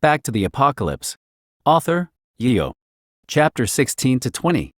Back to the Apocalypse. Author, Yeo. Chapter 16 to 20.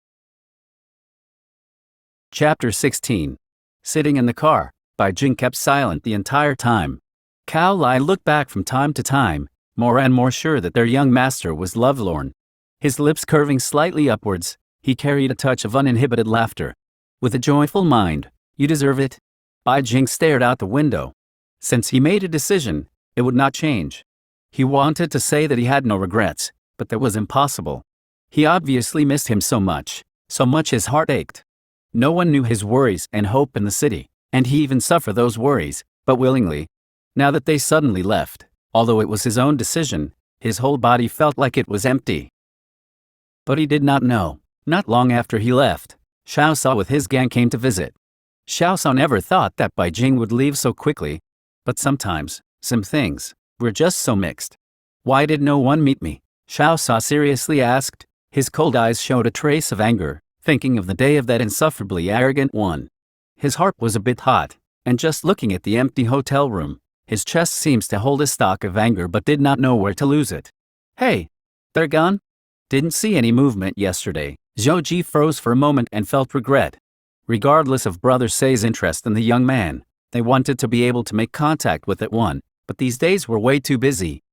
Chapter 16. Sitting in the car, Bai Jing kept silent the entire time. Cao Lai looked back from time to time, more and more sure that their young master was lovelorn. His lips curving slightly upwards, he carried a touch of uninhibited laughter. With a joyful mind, "You deserve it." Bai Jing stared out the window. Since he made a decision, it would not change. He wanted to say that he had no regrets, but that was impossible. He obviously missed him so much his heart ached. No one knew his worries and hope in the city, and he even suffered those worries, but willingly. Now that they suddenly left, although it was his own decision, his whole body felt like it was empty. But he did not know, not long after he left, Xiao Sa with his gang came to visit. Xiao Sa never thought that Bai Jing would leave so quickly, but sometimes, some things were just so mixed. "Why did no one meet me?" Xiao Sa seriously asked. His cold eyes showed a trace of anger, thinking of the day of that insufferably arrogant one. His heart was a bit hot, and just looking at the empty hotel room, his chest seems to hold a stock of anger but did not know where to lose it. "Hey, they're gone?" "Didn't see any movement yesterday." Zhou Ji froze for a moment and felt regret. Regardless of Brother Sei's interest in the young man, they wanted to be able to make contact with that one, but these days were way too busy.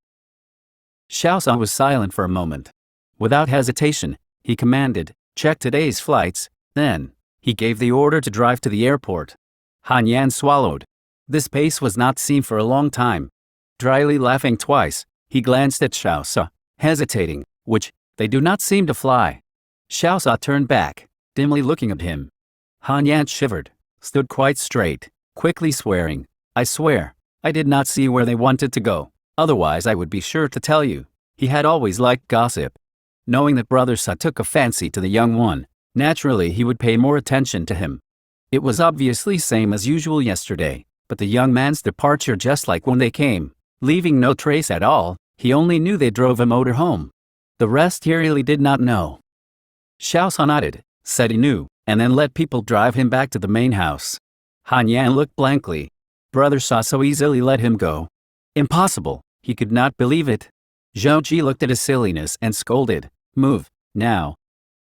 Xiao Sa was silent for a moment. Without hesitation, he commanded, "Check today's flights." Then, he gave the order to drive to the airport. Han Yan swallowed. This pace was not seen for a long time. Dryly laughing twice, he glanced at Xiao Sa, hesitating, "Which, they do not seem to fly." Xiao Sa turned back, dimly looking at him. Han Yan shivered, stood quite straight, quickly swearing, "I swear, I did not see where they wanted to go, otherwise I would be sure to tell you." He had always liked gossip. Knowing that Brother Sa took a fancy to the young one, naturally he would pay more attention to him. It was obviously same as usual yesterday, but the young man's departure just like when they came, leaving no trace at all, he only knew they drove a motor home. The rest he really did not know. Xiao Sa nodded, said he knew, and then let people drive him back to the main house. Han Yan looked blankly. Brother Sa so easily let him go. Impossible, he could not believe it. Zhou Ji looked at his silliness and scolded, "Move, now."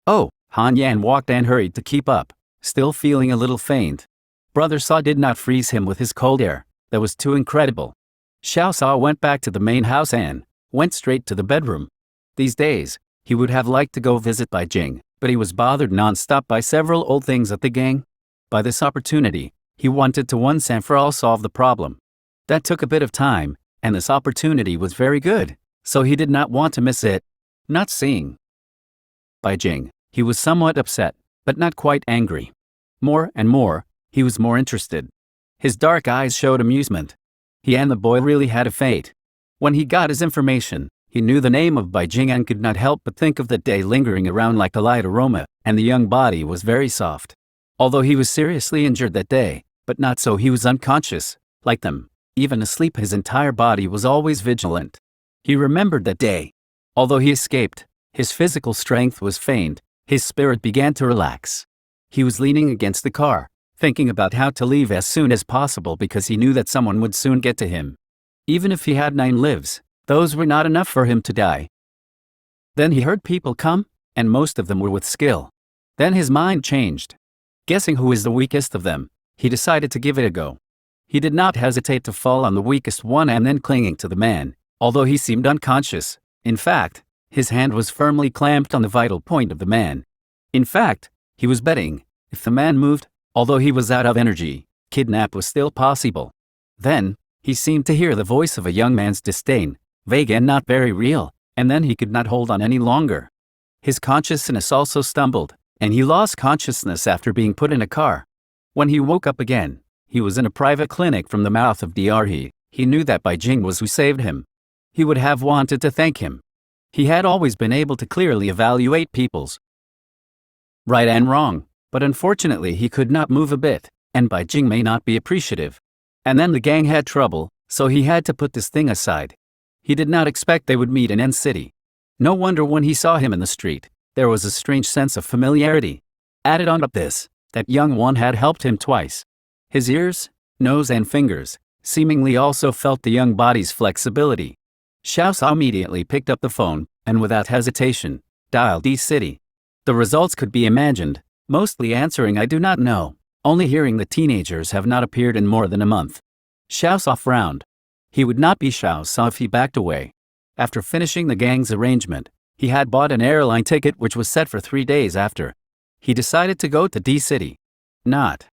"Oh," Han Yan walked and hurried to keep up, still feeling a little faint. Brother Sa did not freeze him with his cold air, that was too incredible. Xiao Sa went back to the main house and went straight to the bedroom. These days, he would have liked to go visit Bai Jing, but he was bothered non-stop by several old things at the gang. By this opportunity, he wanted to once and for all solve the problem. That took a bit of time, and this opportunity was very good, so he did not want to miss it. Not seeing Bai Jing, he was somewhat upset, but not quite angry. More and more, he was more interested. His dark eyes showed amusement. He and the boy really had a fate. When he got his information, he knew the name of Bai Jing and could not help but think of that day lingering around like a light aroma, and the young body was very soft. Although he was seriously injured that day, but not so he was unconscious, like them. Even asleep his entire body was always vigilant. He remembered that day. Although he escaped, his physical strength was feigned, his spirit began to relax. He was leaning against the car, thinking about how to leave as soon as possible because he knew that someone would soon get to him. Even if he had 9 lives, those were not enough for him to die. Then he heard people come, and most of them were with skill. Then his mind changed. Guessing who is the weakest of them, he decided to give it a go. He did not hesitate to fall on the weakest one and then clinging to the man, although he seemed unconscious. In fact, his hand was firmly clamped on the vital point of the man. In fact, he was betting, if the man moved, although he was out of energy, kidnap was still possible. Then, he seemed to hear the voice of a young man's disdain, vague and not very real, and then he could not hold on any longer. His consciousness also stumbled, and he lost consciousness after being put in a car. When he woke up again, he was in a private clinic from the mouth of Dr. He knew that Bai Jing was who saved him. He would have wanted to thank him. He had always been able to clearly evaluate people's right and wrong, but unfortunately he could not move a bit, and Bai Jing may not be appreciative. And then the gang had trouble, so he had to put this thing aside. He did not expect they would meet in N City. No wonder when he saw him in the street, there was a strange sense of familiarity. Added on to this, that young one had helped him twice. His ears, nose and fingers seemingly also felt the young body's flexibility. Xiao immediately picked up the phone, and without hesitation, dialed D City. The results could be imagined, mostly answering I do not know, only hearing the teenagers have not appeared in more than a month. Xiao frowned. He would not be Xiao if he backed away. After finishing the gang's arrangement, he had bought an airline ticket which was set for 3 days after. He decided to go to D City. Not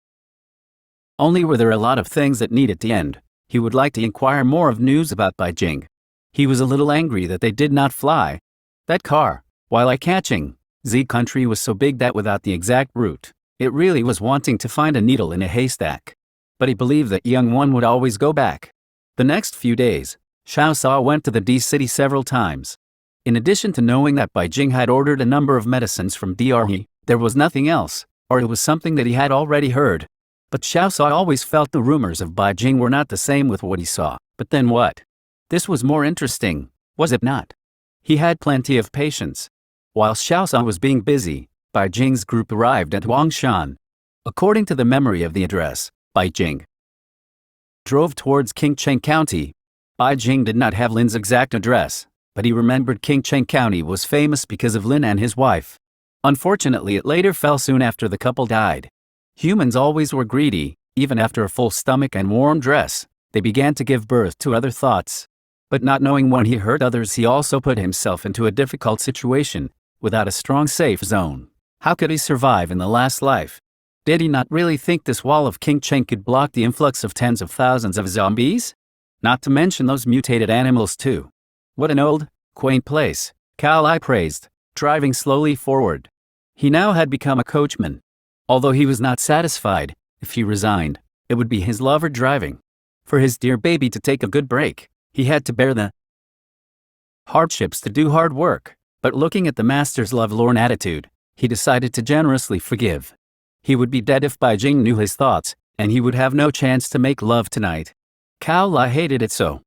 only were there a lot of things that needed to end, he would like to inquire more of news about Beijing. He was a little angry that they did not fly that car, while eye-catching. Z country was so big that without the exact route, it really was wanting to find a needle in a haystack. But he believed that young one would always go back. The next few days, Xiao went to the D City several times. In addition to knowing that Beijing had ordered a number of medicines from DRE, there was nothing else, or it was something that he had already heard. But Xiao always felt the rumors of Beijing were not the same with what he saw. But then what? This was more interesting, was it not? He had plenty of patience. While Xiao was being busy, Beijing's group arrived at Wangshan. According to the memory of the address, Beijing drove towards Qingcheng County. Beijing did not have Lin's exact address, but he remembered Qingcheng County was famous because of Lin and his wife. Unfortunately, it later fell soon after the couple died. Humans always were greedy. Even after a full stomach and warm dress, they began to give birth to other thoughts. But not knowing when he hurt others, he also put himself into a difficult situation, without a strong safe zone. How could he survive in the last life? Did he not really think this wall of Qingcheng could block the influx of tens of thousands of zombies? Not to mention those mutated animals too. What an old, quaint place, Cao Lai praised, driving slowly forward. He now had become a coachman. Although he was not satisfied, if he resigned, it would be his lover driving. For his dear baby to take a good break, he had to bear the hardships to do hard work. But looking at the master's lovelorn attitude, he decided to generously forgive. He would be dead if Beijing knew his thoughts, and he would have no chance to make love tonight. Cao Lai hated it so.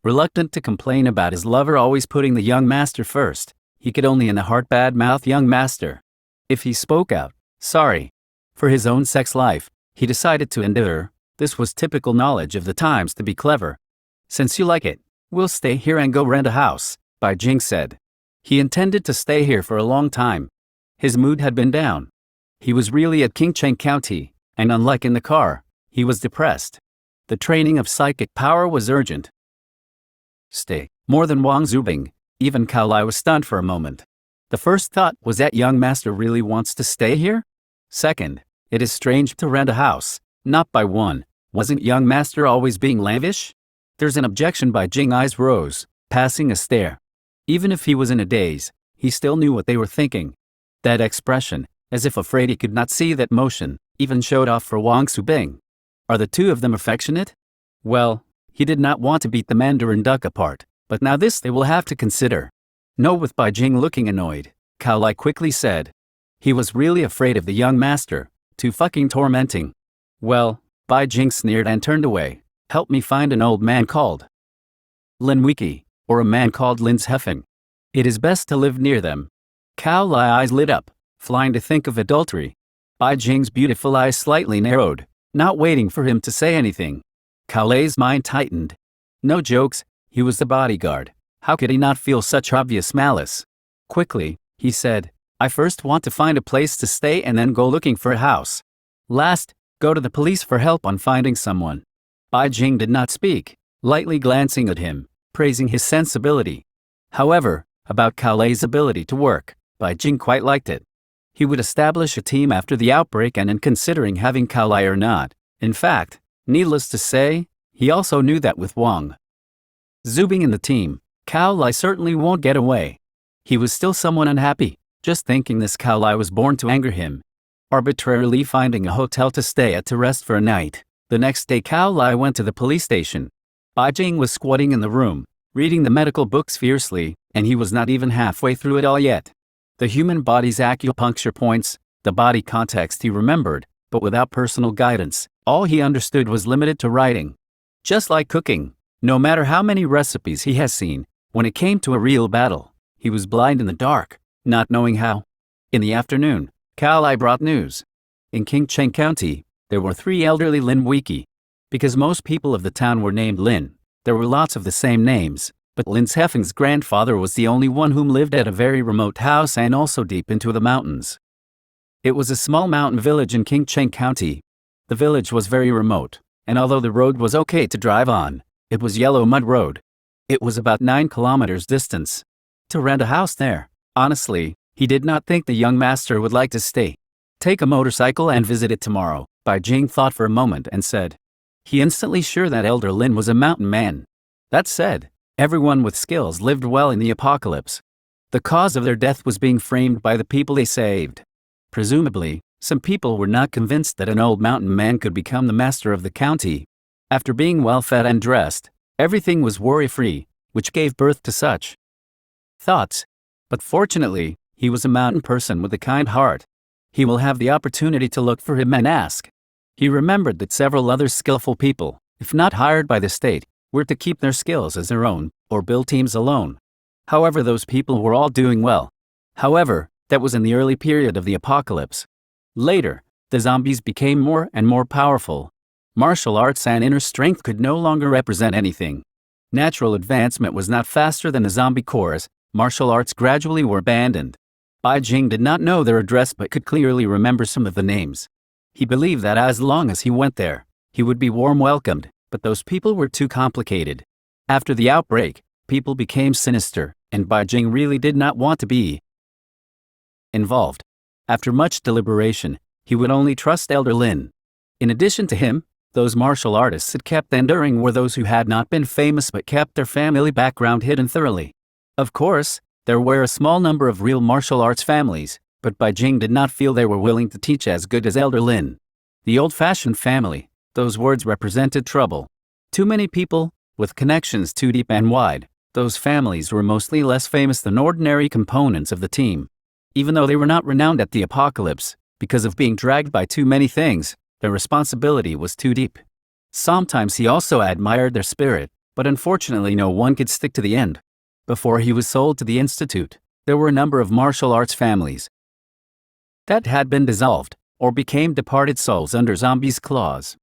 Reluctant to complain about his lover always putting the young master first, he could only in the heart bad-mouth young master. If he spoke out, sorry, for his own sex life, he decided to endure. This was typical knowledge of the times to be clever. Since you like it, we'll stay here and go rent a house, Beijing said. He intended to stay here for a long time. His mood had been down. He was really at Qingcheng County, and unlike in the car, he was depressed. The training of psychic power was urgent. Stay. More than Wang Zubing, even Cao Lai was stunned for a moment. The first thought was that young master really wants to stay here? Second, it is strange to rent a house, not by one. Wasn't young master always being lavish? There's an objection. Beijing's eyes rose, passing a stare. Even if he was in a daze, he still knew what they were thinking. That expression, as if afraid he could not see that motion, even showed off for Wang Zubing. Are the two of them affectionate? Well, he did not want to beat the Mandarin duck apart, but now this they will have to consider. No, with Beijing looking annoyed, Cao Lai quickly said. He was really afraid of the young master, too fucking tormenting. Well, Beijing sneered and turned away. Help me find an old man called Lin Wiki, or a man called Lin's Heffen. It is best to live near them. Cao Lai's eyes lit up, flying to think of adultery. Beijing's beautiful eyes slightly narrowed, not waiting for him to say anything. Cao Lai's mind tightened. No jokes, he was the bodyguard. How could he not feel such obvious malice? Quickly, he said, I first want to find a place to stay and then go looking for a house. Last, go to the police for help on finding someone. Beijing did not speak, lightly glancing at him, praising his sensibility. However, about Cao Lai's ability to work, Beijing quite liked it. He would establish a team after the outbreak and in considering having Cao Lai or not. In fact, needless to say, he also knew that with Wang Zubing in the team, Cao Lai certainly won't get away. He was still somewhat unhappy, just thinking this Cao Lai was born to anger him. Arbitrarily finding a hotel to stay at to rest for a night. The next day Cao Lai went to the police station. Beijing was squatting in the room, reading the medical books fiercely, and he was not even halfway through it all yet. The human body's acupuncture points, the body context he remembered, but without personal guidance, all he understood was limited to writing. Just like cooking, no matter how many recipes he has seen, when it came to a real battle, he was blind in the dark, not knowing how. In the afternoon, Cao Lai brought news. In Qingcheng County, there were 3 elderly Lin Wiki. Because most people of the town were named Lin, there were lots of the same names, But Lin Heffing's grandfather was the only one whom lived at a very remote house and also deep into the mountains. It was a small mountain village in Qingcheng County. The village was very remote, and although the road was okay to drive on, it was yellow mud road. It was about 9 kilometers distance. To rent a house there, honestly, he did not think the young master would like to stay. Take a motorcycle and visit it tomorrow, Bai Jing thought for a moment and said. He instantly sure that Elder Lin was a mountain man. That said, everyone with skills lived well in the apocalypse. The cause of their death was being framed by the people they saved. Presumably, some people were not convinced that an old mountain man could become the master of the county. After being well fed and dressed, everything was worry-free, which gave birth to such thoughts. But fortunately, he was a mountain person with a kind heart. He will have the opportunity to look for him and ask. He remembered that several other skillful people, if not hired by the state, were to keep their skills as their own, or build teams alone. However, those people were all doing well. However, that was in the early period of the apocalypse. Later, the zombies became more and more powerful. Martial arts and inner strength could no longer represent anything. Natural advancement was not faster than the zombie cores. Martial arts gradually were abandoned. Bai Jing did not know their address but could clearly remember some of the names. He believed that as long as he went there, he would be warm welcomed, but those people were too complicated. After the outbreak, people became sinister, and Bai Jing really did not want to be involved. After much deliberation, he would only trust Elder Lin. In addition to him, those martial artists that kept enduring were those who had not been famous but kept their family background hidden thoroughly. Of course, there were a small number of real martial arts families, but Bai Jing did not feel they were willing to teach as good as Elder Lin. The old-fashioned family, those words represented trouble. Too many people, with connections too deep and wide, those families were mostly less famous than ordinary components of the team. Even though they were not renowned at the apocalypse, because of being dragged by too many things, their responsibility was too deep. Sometimes he also admired their spirit, but unfortunately no one could stick to the end. Before he was sold to the institute, there were a number of martial arts families that had been dissolved, or became departed souls under zombies' claws.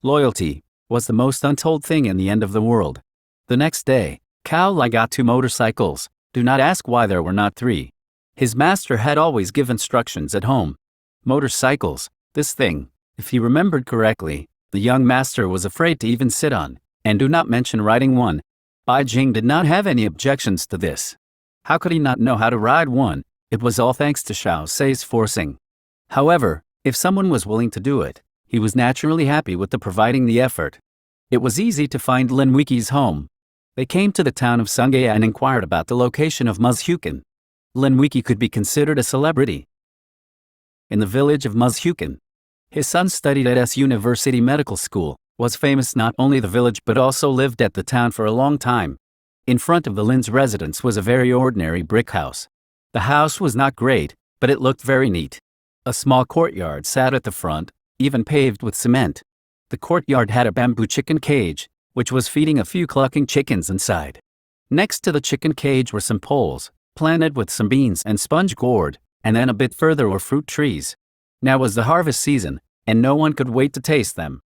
Loyalty was the most untold thing in the end of the world. The next day, Cao Lai got 2 motorcycles. Do not ask why there were not 3. His master had always given instructions at home. Motorcycles, this thing, if he remembered correctly, the young master was afraid to even sit on, and do not mention riding one. Bai Jing did not have any objections to this. How could he not know how to ride one? It was all thanks to Xiao Sei's forcing. However, if someone was willing to do it, he was naturally happy with the providing the effort. It was easy to find Lin Wiki's home. They came to the town of Sungaya and inquired about the location of Muzhuken. Lin Wiki could be considered a celebrity in the village of Muzhuken. His son studied at S University Medical School, was famous not only the village but also lived at the town for a long time. In front of the Lin's residence was a very ordinary brick house. The house was not great, but it looked very neat. A small courtyard sat at the front, even paved with cement. The courtyard had a bamboo chicken cage, which was feeding a few clucking chickens inside. Next to the chicken cage were some poles, planted with some beans and sponge gourd, and then a bit further were fruit trees. Now was the harvest season, and no one could wait to taste them.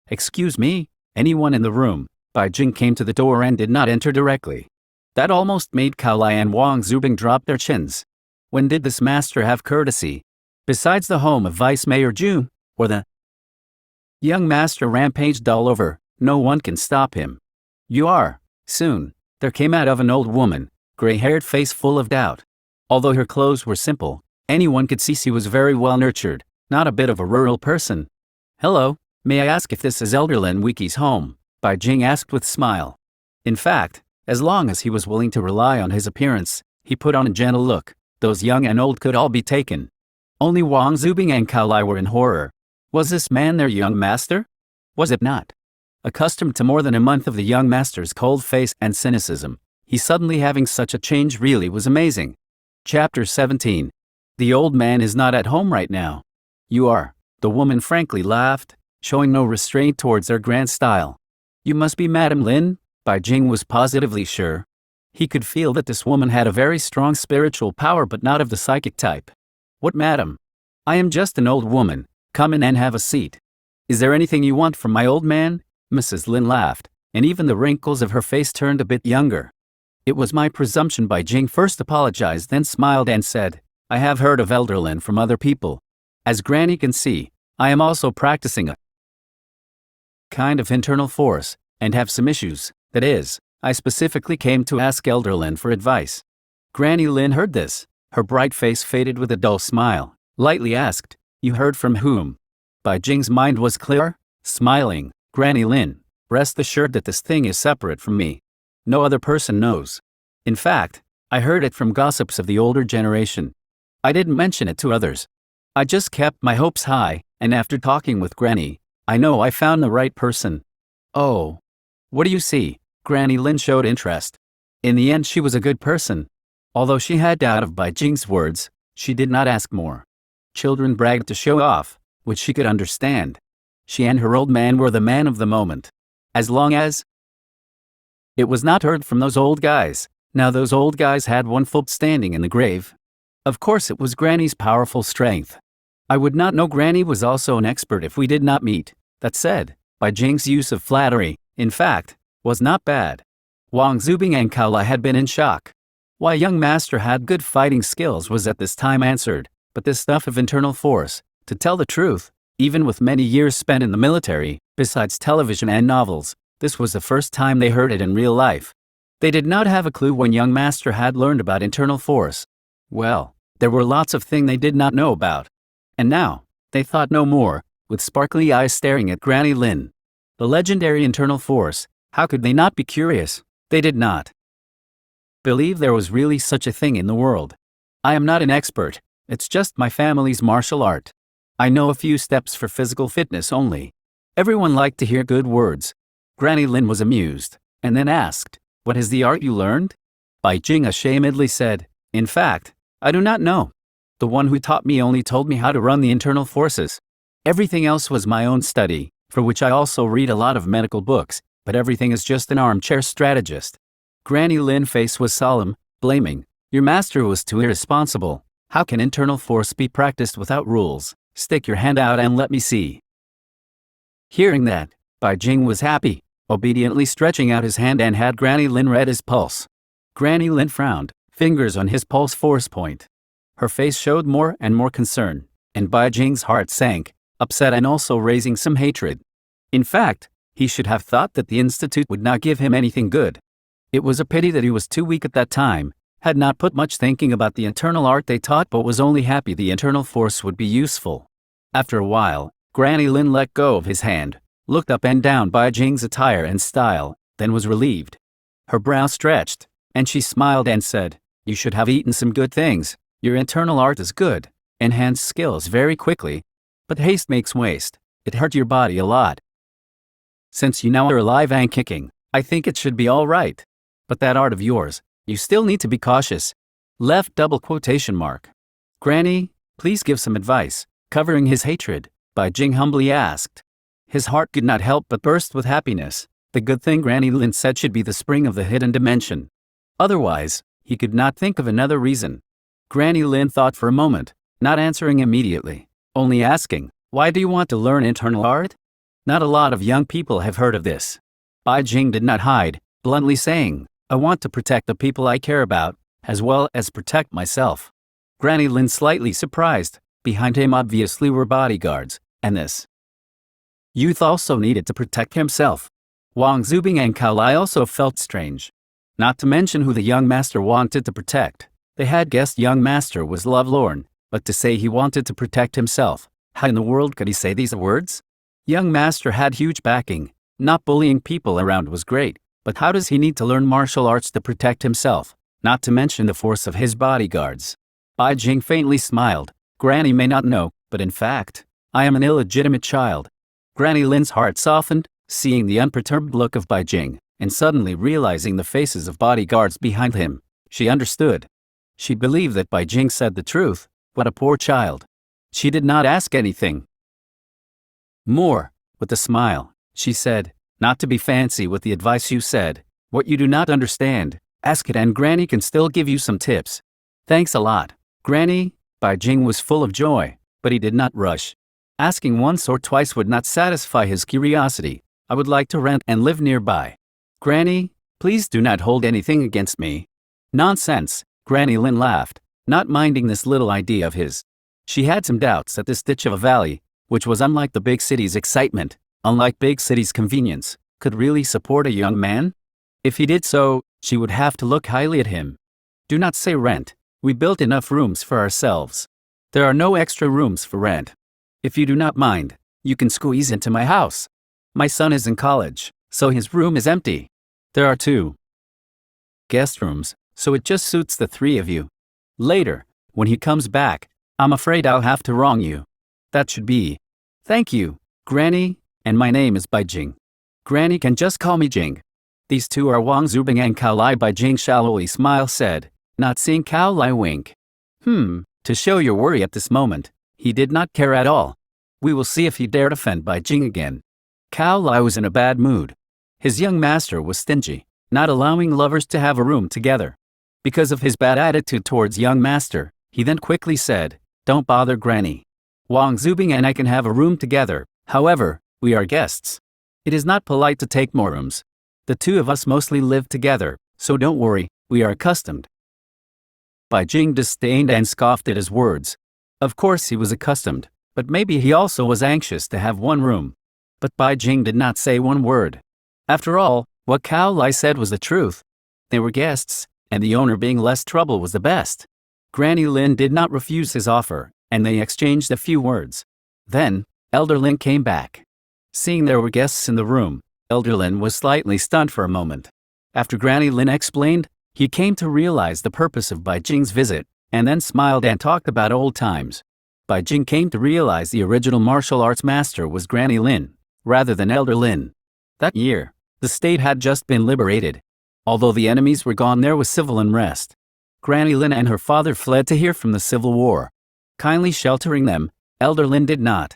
Excuse me, anyone in the room? Bai Jing came to the door and did not enter directly. That almost made Cao Lai and Wang Zubing drop their chins. When did this master have courtesy? Besides the home of Vice Mayor June, or the young master rampaged all over, no one can stop him. You are. Soon, there came out of an old woman, gray-haired face full of doubt. Although her clothes were simple, anyone could see she was very well nurtured, not a bit of a rural person. Hello, may I ask if this is Elder Lin Wiki's home? Bai Jing asked with smile. In fact, as long as he was willing to rely on his appearance, he put on a gentle look. Those young and old could all be taken. Only Wang Zubing and Cao Lai were in horror. Was this man their young master? Was it not? Accustomed to more than a month of the young master's cold face and cynicism, he suddenly having such a change really was amazing. Chapter 17. The old man is not at home right now. You are. The woman frankly laughed, showing no restraint towards their grand style. You must be Madame Lin, Bai Jing was positively sure. He could feel that this woman had a very strong spiritual power but not of the psychic type. What, madam? I am just an old woman. Come in and have a seat. Is there anything you want from my old man? Mrs. Lin laughed, and even the wrinkles of her face turned a bit younger. It was my presumption. Bai Jing first apologized, then smiled and said, I have heard of Elderlin from other people. As Granny can see, I am also practicing a kind of internal force, and have some issues. That is, I specifically came to ask Elderlin for advice. Granny Lin heard this. Her bright face faded with a dull smile, lightly asked, You heard from whom? Bai Jing's mind was clear, smiling, Granny Lin, rest assured that this thing is separate from me. No other person knows. In fact, I heard it from gossips of the older generation. I didn't mention it to others. I just kept my hopes high, and after talking with Granny, I know I found the right person. Oh. What do you see? Granny Lin showed interest. In the end, she was a good person. Although she had doubt of Bai Jing's words, she did not ask more. Children bragged to show off, which she could understand. She and her old man were the man of the moment. As long as it was not heard from those old guys. Now those old guys had one foot standing in the grave. Of course it was Granny's powerful strength. I would not know Granny was also an expert if we did not meet. That said, Bai Jing's use of flattery, in fact, was not bad. Wang Zubing and Cao Lai had been in shock. Why young master had good fighting skills was at this time answered, but this stuff of internal force, to tell the truth, even with many years spent in the military, besides television and novels, this was the first time they heard it in real life. They did not have a clue when young master had learned about internal force. Well, there were lots of things they did not know about. And now, they thought no more, with sparkly eyes staring at Granny Lin. The legendary internal force, how could they not be curious? They did not believe there was really such a thing in the world. I am not an expert, it's just my family's martial art. I know a few steps for physical fitness only. Everyone liked to hear good words. Granny Lin was amused, and then asked, What is the art you learned? Bai Jing ashamedly said, In fact, I do not know. The one who taught me only told me how to run the internal forces. Everything else was my own study, for which I also read a lot of medical books, but everything is just an armchair strategist. Granny Lin's face was solemn, blaming, Your master was too irresponsible. How can internal force be practiced without rules? Stick your hand out and let me see. Hearing that, Bai Jing was happy, obediently stretching out his hand and had Granny Lin read his pulse. Granny Lin frowned, fingers on his pulse force point. Her face showed more and more concern, and Bai Jing's heart sank, upset and also raising some hatred. In fact, he should have thought that the institute would not give him anything good. It was a pity that he was too weak at that time, had not put much thinking about the internal art they taught, but was only happy the internal force would be useful. After a while, Granny Lin let go of his hand, looked up and down Bai Jing's attire and style, then was relieved. Her brow stretched, and she smiled and said, You should have eaten some good things. Your internal art is good, enhance skills very quickly. But haste makes waste. It hurt your body a lot. Since you now are alive and kicking, I think it should be all right. But that art of yours, you still need to be cautious. Left double quotation mark. Granny, please give some advice. Covering his hatred, Bai Jing humbly asked. His heart could not help but burst with happiness. The good thing Granny Lin said should be the spring of the hidden dimension. Otherwise, he could not think of another reason. Granny Lin thought for a moment, not answering immediately, only asking, Why do you want to learn internal art? Not a lot of young people have heard of this. Bai Jing did not hide, bluntly saying, I want to protect the people I care about, as well as protect myself. Granny Lin slightly surprised. Behind him obviously were bodyguards, and this youth also needed to protect himself. Wang Zubing and Cao Lai also felt strange. Not to mention who the young master wanted to protect. They had guessed young master was lovelorn, but to say he wanted to protect himself, how in the world could he say these words? Young master had huge backing. Not bullying people around was great, but how does he need to learn martial arts to protect himself, not to mention the force of his bodyguards? Bai Jing faintly smiled. Granny may not know, but in fact, I am an illegitimate child. Granny Lin's heart softened, seeing the unperturbed look of Bai Jing, and suddenly realizing the faces of bodyguards behind him. She understood. She believed that Bai Jing said the truth. What a poor child. She did not ask anything more. With a smile, she said, Not to be fancy with the advice you said. What you do not understand, ask it and Granny can still give you some tips. Thanks a lot, Granny. Bai Jing was full of joy, but he did not rush. Asking once or twice would not satisfy his curiosity. I would like to rent and live nearby. Granny, Please do not hold anything against me. Nonsense, Granny Lin laughed, not minding this little idea of his. She had some doubts that this ditch of a valley, which was unlike the big city's excitement, unlike big city's convenience, could really support a young man? If he did so, she would have to look highly at him. Do not say rent. We built enough rooms for ourselves. There are no extra rooms for rent. If you do not mind, you can squeeze into my house. My son is in college, so his room is empty. There are 2 guest rooms, so it just suits the 3 of you. Later, when he comes back, I'm afraid I'll have to wrong you. That should be. Thank you, Granny, and my name is Bai Jing. Granny can just call me Jing. These 2 are Wang Zubing and Cao Lai. Bai Jing shallowly smile said, not seeing Cao Lai wink. To show your worry at this moment, he did not care at all. We will see if he dared offend Bai Jing again. Cao Lai was in a bad mood. His young master was stingy, not allowing lovers to have a room together. Because of his bad attitude towards young master, he then quickly said, don't bother Granny. Wang Zubing and I can have a room together, however, we are guests. It is not polite to take more rooms. The 2 of us mostly live together, so don't worry, we are accustomed. Bai Jing disdained and scoffed at his words. Of course he was accustomed, but maybe he also was anxious to have one room. But Bai Jing did not say one word. After all, what Cao Lai said was the truth. They were guests, and the owner being less trouble was the best. Granny Lin did not refuse his offer, and they exchanged a few words. Then, Elder Lin came back. Seeing there were guests in the room, Elder Lin was slightly stunned for a moment. After Granny Lin explained, he came to realize the purpose of Bai Jing's visit, and then smiled and talked about old times. Bai Jing came to realize the original martial arts master was Granny Lin, rather than Elder Lin. That year, the state had just been liberated. Although the enemies were gone, there was civil unrest. Granny Lin and her father fled to hear from the civil war. Kindly sheltering them, Elder Lin did not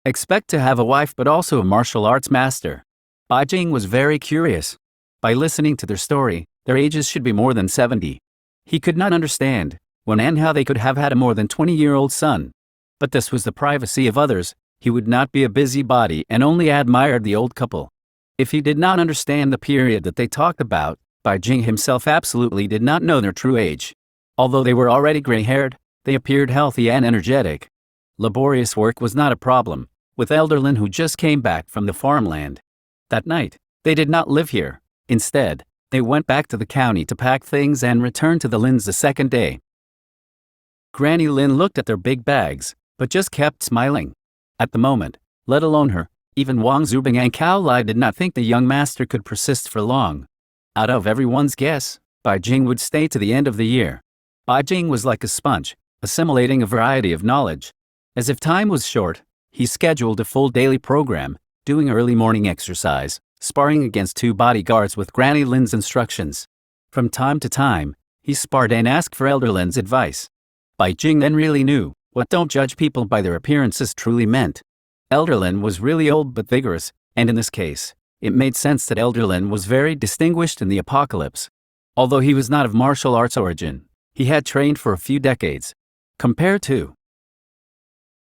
expect to have a wife but also a martial arts master. Bai Jing was very curious. By listening to their story, their ages should be more than 70. He could not understand when and how they could have had a more than 20-year-old son. But this was the privacy of others. He would not be a busybody and only admired the old couple. If he did not understand the period that they talked about, Bai Jing himself absolutely did not know their true age. Although they were already gray-haired, they appeared healthy and energetic. Laborious work was not a problem, with Elder Lin who just came back from the farmland. That night, they did not live here. Instead, they went back to the county to pack things and returned to the Lins the second day. Granny Lin looked at their big bags, but just kept smiling. At the moment, let alone her, even Wang Zubing and Cao Lai did not think the young master could persist for long. Out of everyone's guess, Bai Jing would stay to the end of the year. Bai Jing was like a sponge, assimilating a variety of knowledge. As if time was short, he scheduled a full daily program, doing early morning exercise, sparring against 2 bodyguards with Granny Lin's instructions. From time to time, he sparred and asked for Elder Lin's advice. Bai Jing then really knew what don't judge people by their appearances truly meant. Elder Lin was really old but vigorous, and in this case, it made sense that Elder Lin was very distinguished in the apocalypse. Although he was not of martial arts origin, he had trained for a few decades. Compared to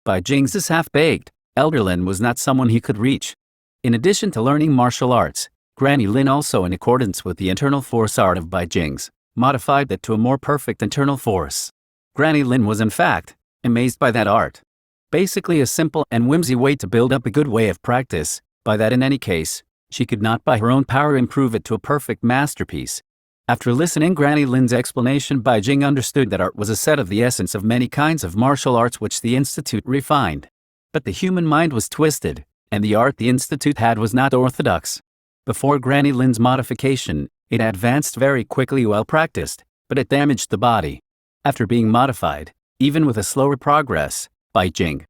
Bai Jing's half-baked, Elder Lin was not someone he could reach. In addition to learning martial arts, Granny Lin also, in accordance with the internal force art of Bai Jing's, modified that to a more perfect internal force. Granny Lin was in fact amazed by that art. Basically a simple and whimsy way to build up a good way of practice, by that in any case, she could not by her own power improve it to a perfect masterpiece. After listening Granny Lin's explanation, Bai Jing understood that art was a set of the essence of many kinds of martial arts which the Institute refined. But the human mind was twisted, and the art the Institute had was not orthodox. Before Granny Lin's modification, it advanced very quickly while practiced, but it damaged the body. After being modified, even with a slower progress, Bai Jing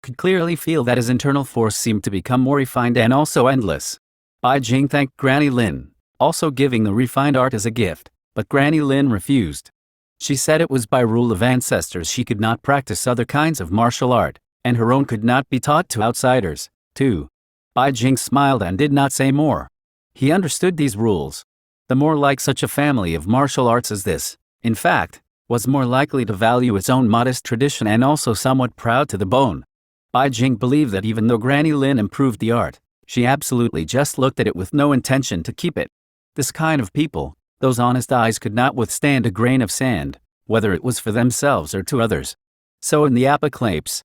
could clearly feel that his internal force seemed to become more refined and also endless. Bai Jing thanked Granny Lin, also giving the refined art as a gift, but Granny Lin refused. She said it was by rule of ancestors she could not practice other kinds of martial art, and her own could not be taught to outsiders, too. Bai Jing smiled and did not say more. He understood these rules. The more like such a family of martial arts as this, in fact, was more likely to value its own modest tradition and also somewhat proud to the bone. Bai Jing believed that even though Granny Lin improved the art, She absolutely just looked at it with no intention to keep it. This kind of people, those honest eyes could not withstand a grain of sand, whether it was for themselves or to others. So in the apocalypse,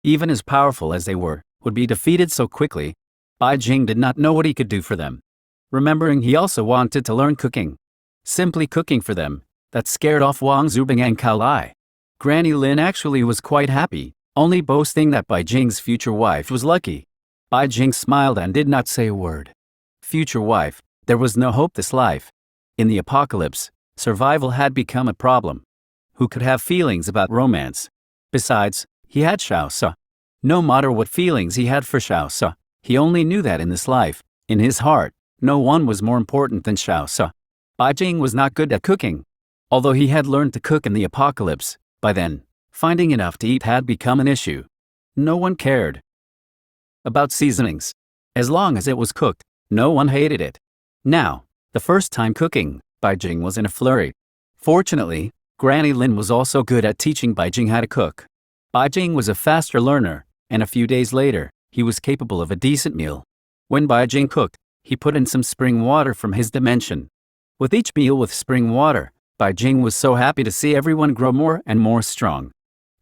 even as powerful as they were, would be defeated so quickly. Bai Jing did not know what he could do for them. Remembering he also wanted to learn cooking. Simply cooking for them, that scared off Wang Zubing and Cao Lai. Granny Lin actually was quite happy, only boasting that Bai Jing's future wife was lucky. Bai Jing smiled and did not say a word. Future wife, there was no hope this life. In the apocalypse, survival had become a problem. Who could have feelings about romance? Besides, he had Xiao Se. No matter what feelings he had for Xiao Se, he only knew that in this life, in his heart, no one was more important than Xiao Se. Bai Jing was not good at cooking. Although he had learned to cook in the apocalypse, by then, finding enough to eat had become an issue. No one cared about seasonings. As long as it was cooked, no one hated it. Now, the first time cooking, Bai Jing was in a flurry. Fortunately, Granny Lin was also good at teaching Bai Jing how to cook. Bai Jing was a faster learner, and a few days later, he was capable of a decent meal. When Bai Jing cooked, he put in some spring water from his dimension. With each meal with spring water, Bai Jing was so happy to see everyone grow more and more strong.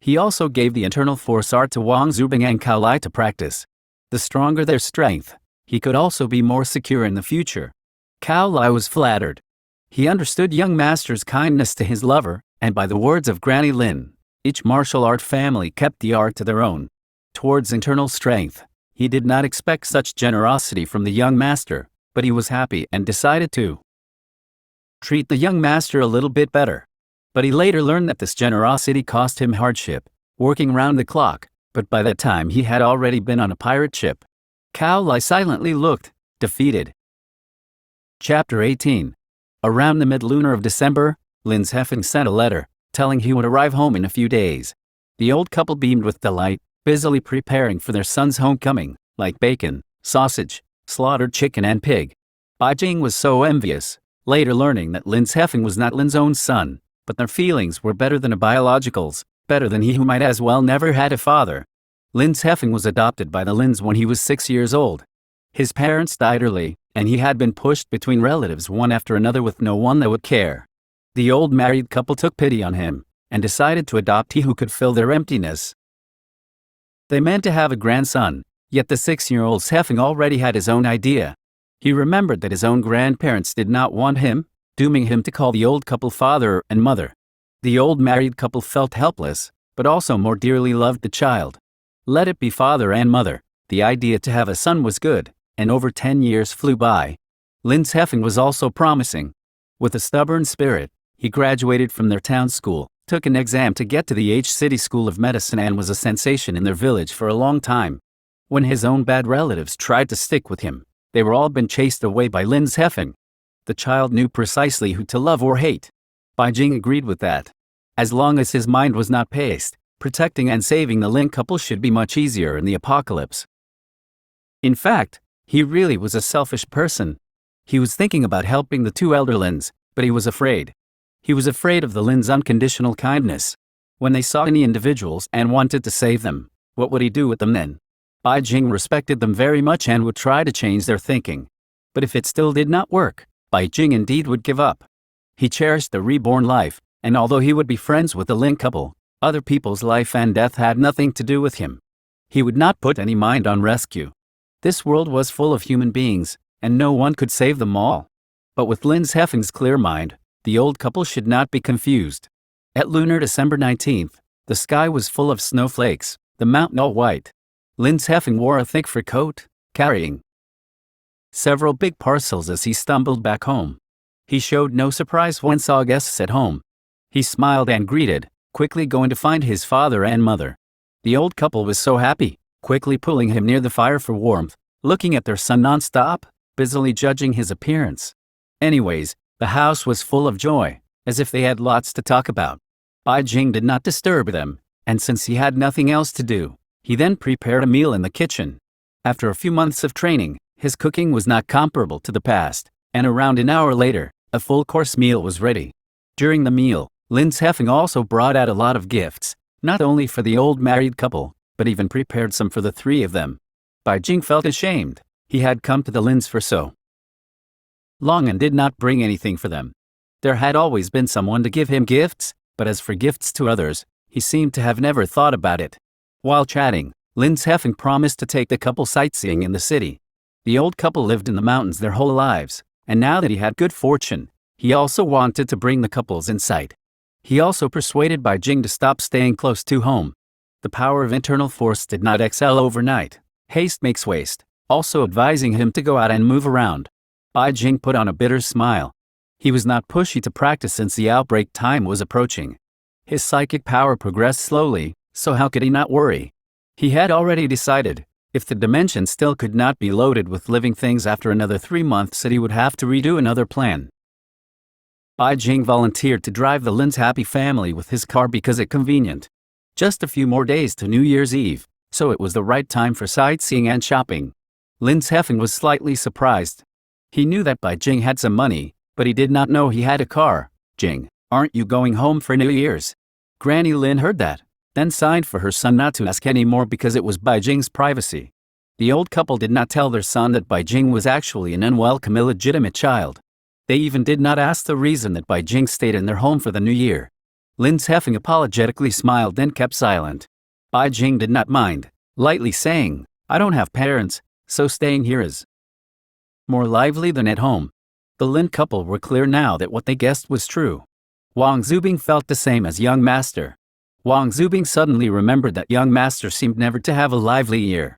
He also gave the internal force art to Wang Zubing and Cao Lai to practice. The stronger their strength, he could also be more secure in the future. Cao Lai was flattered. He understood young master's kindness to his lover, and by the words of Granny Lin, each martial art family kept the art to their own. Towards internal strength, he did not expect such generosity from the young master, but he was happy and decided to treat the young master a little bit better. But he later learned that this generosity cost him hardship, working round the clock, but by that time he had already been on a pirate ship. Cao Lai silently looked, defeated. Chapter 18. Around the mid-lunar of December, Lin's Heffing sent a letter, telling he would arrive home in a few days. The old couple beamed with delight, busily preparing for their son's homecoming, like bacon, sausage, slaughtered chicken and pig. Bai Jing was so envious, later learning that Lin's Heffing was not Lin's own son, but their feelings were better than a biological's, better than he who might as well never had a father. Lin's Heffing was adopted by the Lins when he was 6 years old. His parents died early, and he had been pushed between relatives one after another with no one that would care. The old married couple took pity on him, and decided to adopt he who could fill their emptiness. They meant to have a grandson, yet the 6-year-old Heffing already had his own idea. He remembered that his own grandparents did not want him, dooming him to call the old couple father and mother. The old married couple felt helpless, but also more dearly loved the child. Let it be father and mother. The idea to have a son was good, and over 10 years flew by. Lin's Heffing was also promising. With a stubborn spirit, he graduated from their town school, took an exam to get to the H-City School of Medicine and was a sensation in their village for a long time. When his own bad relatives tried to stick with him, they were all been chased away by Lin's Heffing. The child knew precisely who to love or hate. Bai Jing agreed with that. As long as his mind was not paced, protecting and saving the Lin couple should be much easier in the apocalypse. In fact, he really was a selfish person. He was thinking about helping the two elder Lins, but he was afraid. He was afraid of the Lins' unconditional kindness. When they saw any individuals and wanted to save them, what would he do with them then? Bai Jing respected them very much and would try to change their thinking. But if it still did not work, Bai Jing indeed would give up. He cherished the reborn life, and although he would be friends with the Lin couple, other people's life and death had nothing to do with him. He would not put any mind on rescue. This world was full of human beings, and no one could save them all. But with Lin's Heffing's clear mind, the old couple should not be confused. At lunar December 19th, the sky was full of snowflakes, the mountain all white. Lin's Heffing wore a thick fur coat, carrying several big parcels as he stumbled back home. He showed no surprise when saw guests at home. He smiled and greeted, quickly going to find his father and mother. The old couple was so happy, quickly pulling him near the fire for warmth, looking at their son non-stop, busily judging his appearance. Anyways, the house was full of joy, as if they had lots to talk about. Bai Jing did not disturb them, and since he had nothing else to do, he then prepared a meal in the kitchen. After a few months of training, his cooking was not comparable to the past, and around an hour later, a full-course meal was ready. During the meal, Lin's Heffing also brought out a lot of gifts, not only for the old married couple, but even prepared some for the three of them. Bai Jing felt ashamed. He had come to the Lins for so long and did not bring anything for them. There had always been someone to give him gifts, but as for gifts to others, he seemed to have never thought about it. While chatting, Lin's Heffing promised to take the couple sightseeing in the city. The old couple lived in the mountains their whole lives, and now that he had good fortune, he also wanted to bring the couples in sight. He also persuaded Bai Jing to stop staying close to home. The power of internal force did not excel overnight. Haste makes waste, also advising him to go out and move around. Bai Jing put on a bitter smile. He was not pushy to practice since the outbreak time was approaching. His psychic power progressed slowly, so how could he not worry? He had already decided, if the dimension still could not be loaded with living things after another 3 months, that he would have to redo another plan. Bai Jing volunteered to drive the Lin's happy family with his car because it convenient. Just a few more days to New Year's Eve, so it was the right time for sightseeing and shopping. Lin's Heffing was slightly surprised. He knew that Bai Jing had some money, but he did not know he had a car. Jing, aren't you going home for New Year's? Granny Lin heard that, then signed for her son not to ask any more because it was Bai Jing's privacy. The old couple did not tell their son that Bai Jing was actually an unwelcome illegitimate child. They even did not ask the reason that Bai Jing stayed in their home for the new year. Lin's Heffing apologetically smiled then kept silent. Bai Jing did not mind, lightly saying, I don't have parents, so staying here is more lively than at home. The Lin couple were clear now that what they guessed was true. Wang Zubing felt the same as young master. Wang Zubing suddenly remembered that young master seemed never to have a lively year.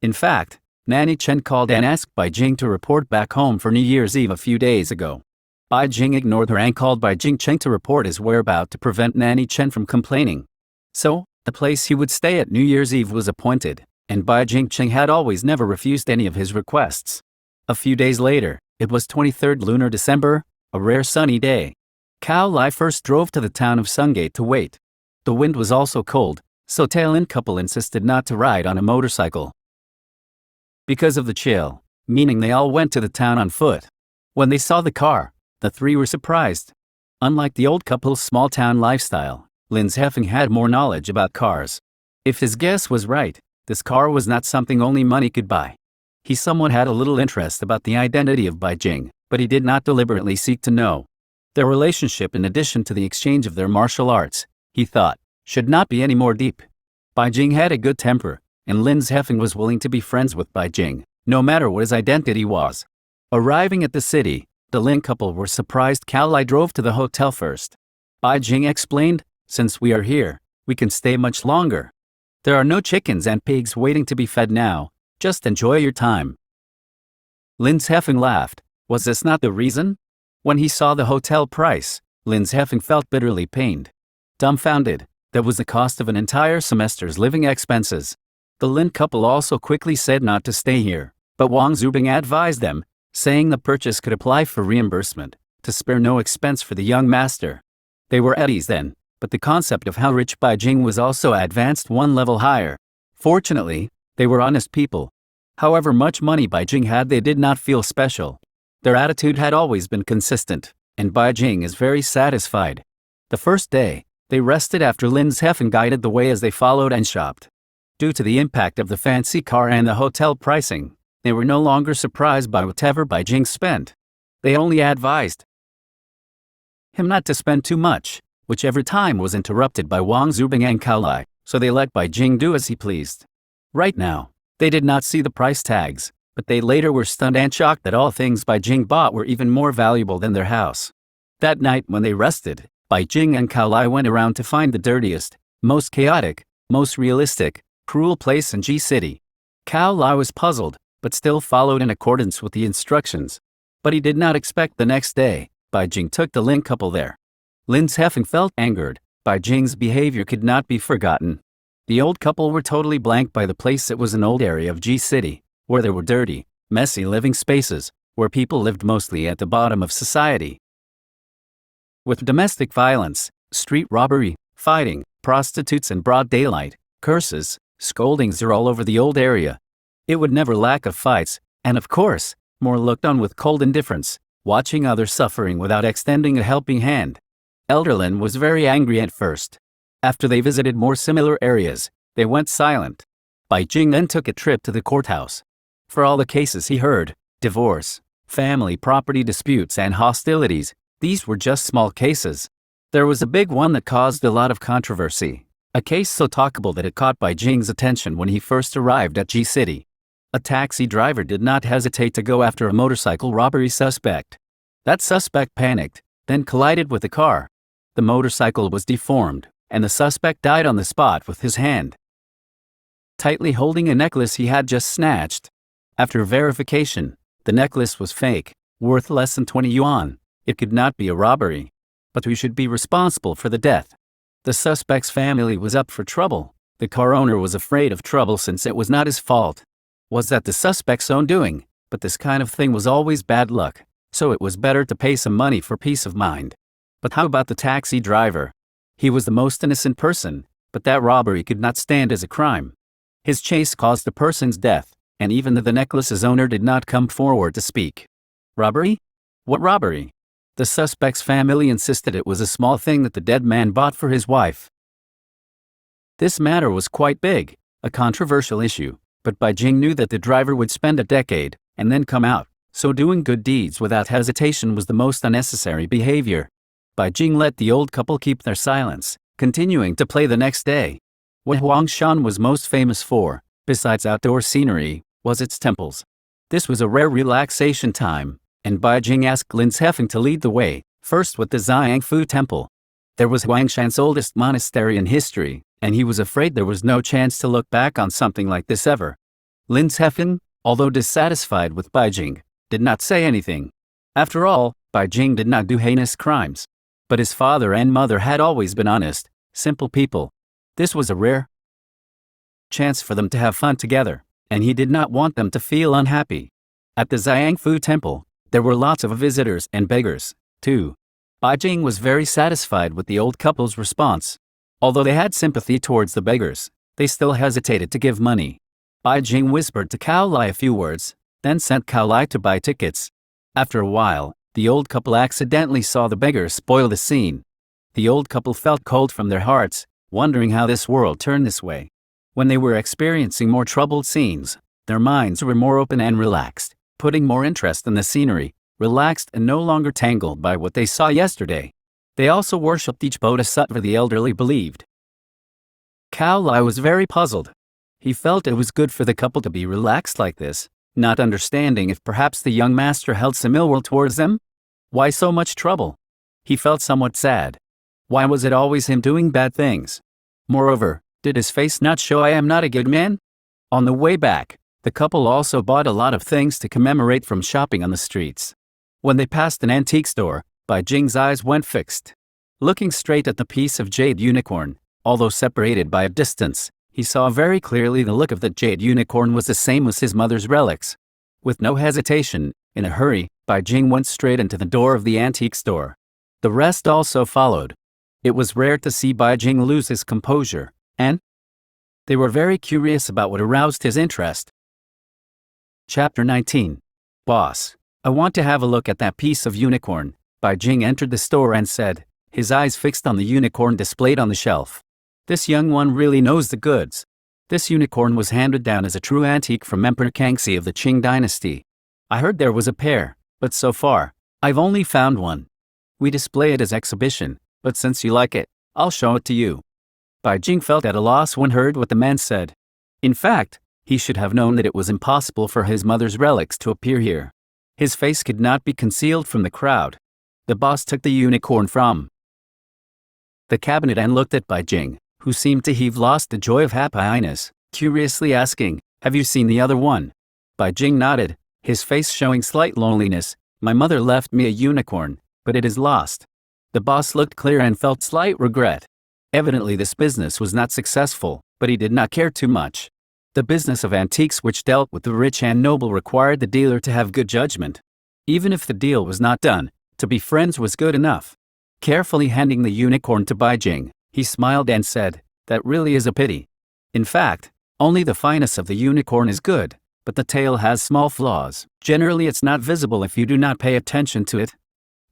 In fact, Nanny Chen called and asked Bai Jing to report back home for New Year's Eve a few days ago. Bai Jing ignored her and called Bai Jing Chen to report his whereabouts to prevent Nanny Chen from complaining. So, the place he would stay at New Year's Eve was appointed, and Bai Jing Chen had always never refused any of his requests. A few days later, it was 23rd lunar December, a rare sunny day. Cao Lai first drove to the town of Sungate to wait. The wind was also cold, so Tailin couple insisted not to ride on a motorcycle because of the chill, meaning they all went to the town on foot. When they saw the car, the three were surprised. Unlike the old couple's small-town lifestyle, Lin's Heffing had more knowledge about cars. If his guess was right, this car was not something only money could buy. He somewhat had a little interest about the identity of Bai Jing, but he did not deliberately seek to know. Their relationship, in addition to the exchange of their martial arts, he thought, should not be any more deep. Bai Jing had a good temper, and Lin's Heffing was willing to be friends with Bai Jing, no matter what his identity was. Arriving at the city, the Lin couple were surprised Cao Lai drove to the hotel first. Bai Jing explained, since we are here, we can stay much longer. There are no chickens and pigs waiting to be fed now, just enjoy your time. Lin's Heffing laughed. Was this not the reason? When he saw the hotel price, Lin's Heffing felt bitterly pained. Dumbfounded, that was the cost of an entire semester's living expenses. The Lin couple also quickly said not to stay here, but Wang Zubing advised them, saying the purchase could apply for reimbursement, to spare no expense for the young master. They were at ease then, but the concept of how rich Bai Jing was also advanced one level higher. Fortunately, they were honest people. However much money Bai Jing had, they did not feel special. Their attitude had always been consistent, and Bai Jing is very satisfied. The first day, they rested after Lin's Heffing guided the way as they followed and shopped. Due to the impact of the fancy car and the hotel pricing, they were no longer surprised by whatever Bai Jing spent. They only advised him not to spend too much, which every time was interrupted by Wang Zubing and Cao Lai, so they let Bai Jing do as he pleased. Right now, they did not see the price tags, but they later were stunned and shocked that all things Bai Jing bought were even more valuable than their house. That night when they rested, Bai Jing and Cao Lai went around to find the dirtiest, most chaotic, most realistic, cruel place in G City. Cao Lai was puzzled, but still followed in accordance with the instructions. But he did not expect the next day, Bai Jing took the Lin couple there. Lin's Heffing felt angered. Bai Jing's behavior could not be forgotten. The old couple were totally blank by the place. It was an old area of G City, where there were dirty, messy living spaces, where people lived mostly at the bottom of society. With domestic violence, street robbery, fighting, prostitutes in broad daylight, curses, scoldings are all over the old area. It would never lack of fights, and of course, more looked on with cold indifference, watching others suffering without extending a helping hand. Elder Lin was very angry at first. After they visited more similar areas, they went silent. Bai Jing then took a trip to the courthouse. For all the cases he heard, divorce, family property disputes and hostilities, these were just small cases. There was a big one that caused a lot of controversy. A case so talkable that it caught Bai Jing's attention when he first arrived at G City. A taxi driver did not hesitate to go after a motorcycle robbery suspect. That suspect panicked, then collided with the car. The motorcycle was deformed, and the suspect died on the spot with his hand tightly holding a necklace he had just snatched. After verification, the necklace was fake, worth less than 20 yuan. It could not be a robbery. But who should be responsible for the death? The suspect's family was up for trouble. The car owner was afraid of trouble since it was not his fault. Was that the suspect's own doing? But this kind of thing was always bad luck, so it was better to pay some money for peace of mind. But how about the taxi driver? He was the most innocent person, but that robbery could not stand as a crime. His chase caused the person's death, and even the necklace's owner did not come forward to speak. Robbery? What robbery? The suspect's family insisted it was a small thing that the dead man bought for his wife. This matter was quite big, a controversial issue, but Bai Jing knew that the driver would spend a decade, and then come out, so doing good deeds without hesitation was the most unnecessary behavior. Bai Jing let the old couple keep their silence, continuing to play the next day. What Huangshan was most famous for, besides outdoor scenery, was its temples. This was a rare relaxation time, and Bai Jing asked Lin Zhefeng to lead the way, first with the Xiangfu Temple. There was Huangshan's oldest monastery in history, and he was afraid there was no chance to look back on something like this ever. Lin Zhefeng, although dissatisfied with Bai Jing, did not say anything. After all, Bai Jing did not do heinous crimes. But his father and mother had always been honest, simple people. This was a rare chance for them to have fun together, and he did not want them to feel unhappy. At the Xiangfu Temple, there were lots of visitors and beggars, too. Bai Jing was very satisfied with the old couple's response. Although they had sympathy towards the beggars, they still hesitated to give money. Bai Jing whispered to Cao Lai a few words, then sent Cao Lai to buy tickets. After a while, the old couple accidentally saw the beggars spoil the scene. The old couple felt cold from their hearts, wondering how this world turned this way. When they were experiencing more troubled scenes, their minds were more open and relaxed, putting more interest in the scenery, relaxed and no longer tangled by what they saw yesterday. They also worshipped each bodhisattva the elderly believed. Cao Lai was very puzzled. He felt it was good for the couple to be relaxed like this, not understanding if perhaps the young master held some ill will towards them. Why so much trouble? He felt somewhat sad. Why was it always him doing bad things? Moreover, did his face not show I am not a good man? On the way back, the couple also bought a lot of things to commemorate from shopping on the streets. When they passed an antique store, Bai Jing's eyes went fixed. Looking straight at the piece of jade unicorn, although separated by a distance, he saw very clearly the look of the jade unicorn was the same as his mother's relics. With no hesitation, in a hurry, Bai Jing went straight into the door of the antique store. The rest also followed. It was rare to see Bai Jing lose his composure, and they were very curious about what aroused his interest. Chapter 19. Boss, I want to have a look at that piece of unicorn. Bai Jing entered the store and said, his eyes fixed on the unicorn displayed on the shelf. This young one really knows the goods. This unicorn was handed down as a true antique from Emperor Kangxi of the Qing dynasty. I heard there was a pair, but so far, I've only found one. We display it as exhibition, but since you like it, I'll show it to you. Bai Jing felt at a loss when heard what the man said. In fact, he should have known that it was impossible for his mother's relics to appear here. His face could not be concealed from the crowd. The boss took the unicorn from the cabinet and looked at Bai Jing, who seemed to have lost the joy of happiness, curiously asking, have you seen the other one? Bai Jing nodded, his face showing slight loneliness. My mother left me a unicorn, but it is lost. The boss looked clear and felt slight regret. Evidently this business was not successful, but he did not care too much. The business of antiques which dealt with the rich and noble required the dealer to have good judgment. Even if the deal was not done, to be friends was good enough. Carefully handing the unicorn to Bai Jing, he smiled and said, that really is a pity. In fact, only the finest of the unicorn is good, but the tail has small flaws. Generally it's not visible if you do not pay attention to it.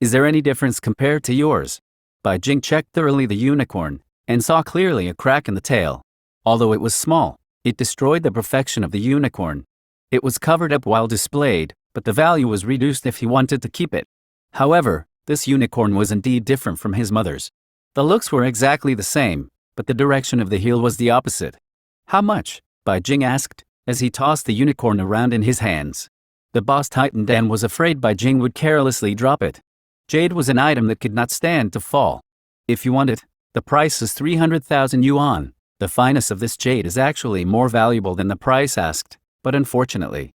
Is there any difference compared to yours? Bai Jing checked thoroughly the unicorn, and saw clearly a crack in the tail. Although it was small, It destroyed the perfection of the unicorn. It was covered up while displayed, but the value was reduced if he wanted to keep it. However, this unicorn was indeed different from his mother's. The looks were exactly the same, but the direction of the heel was the opposite. "How much?" Bai Jing asked, as he tossed the unicorn around in his hands. The boss tightened and was afraid Bai Jing would carelessly drop it. Jade was an item that could not stand to fall. "If you want it, the price is 300,000 yuan. The finest of this jade is actually more valuable than the price asked, but unfortunately."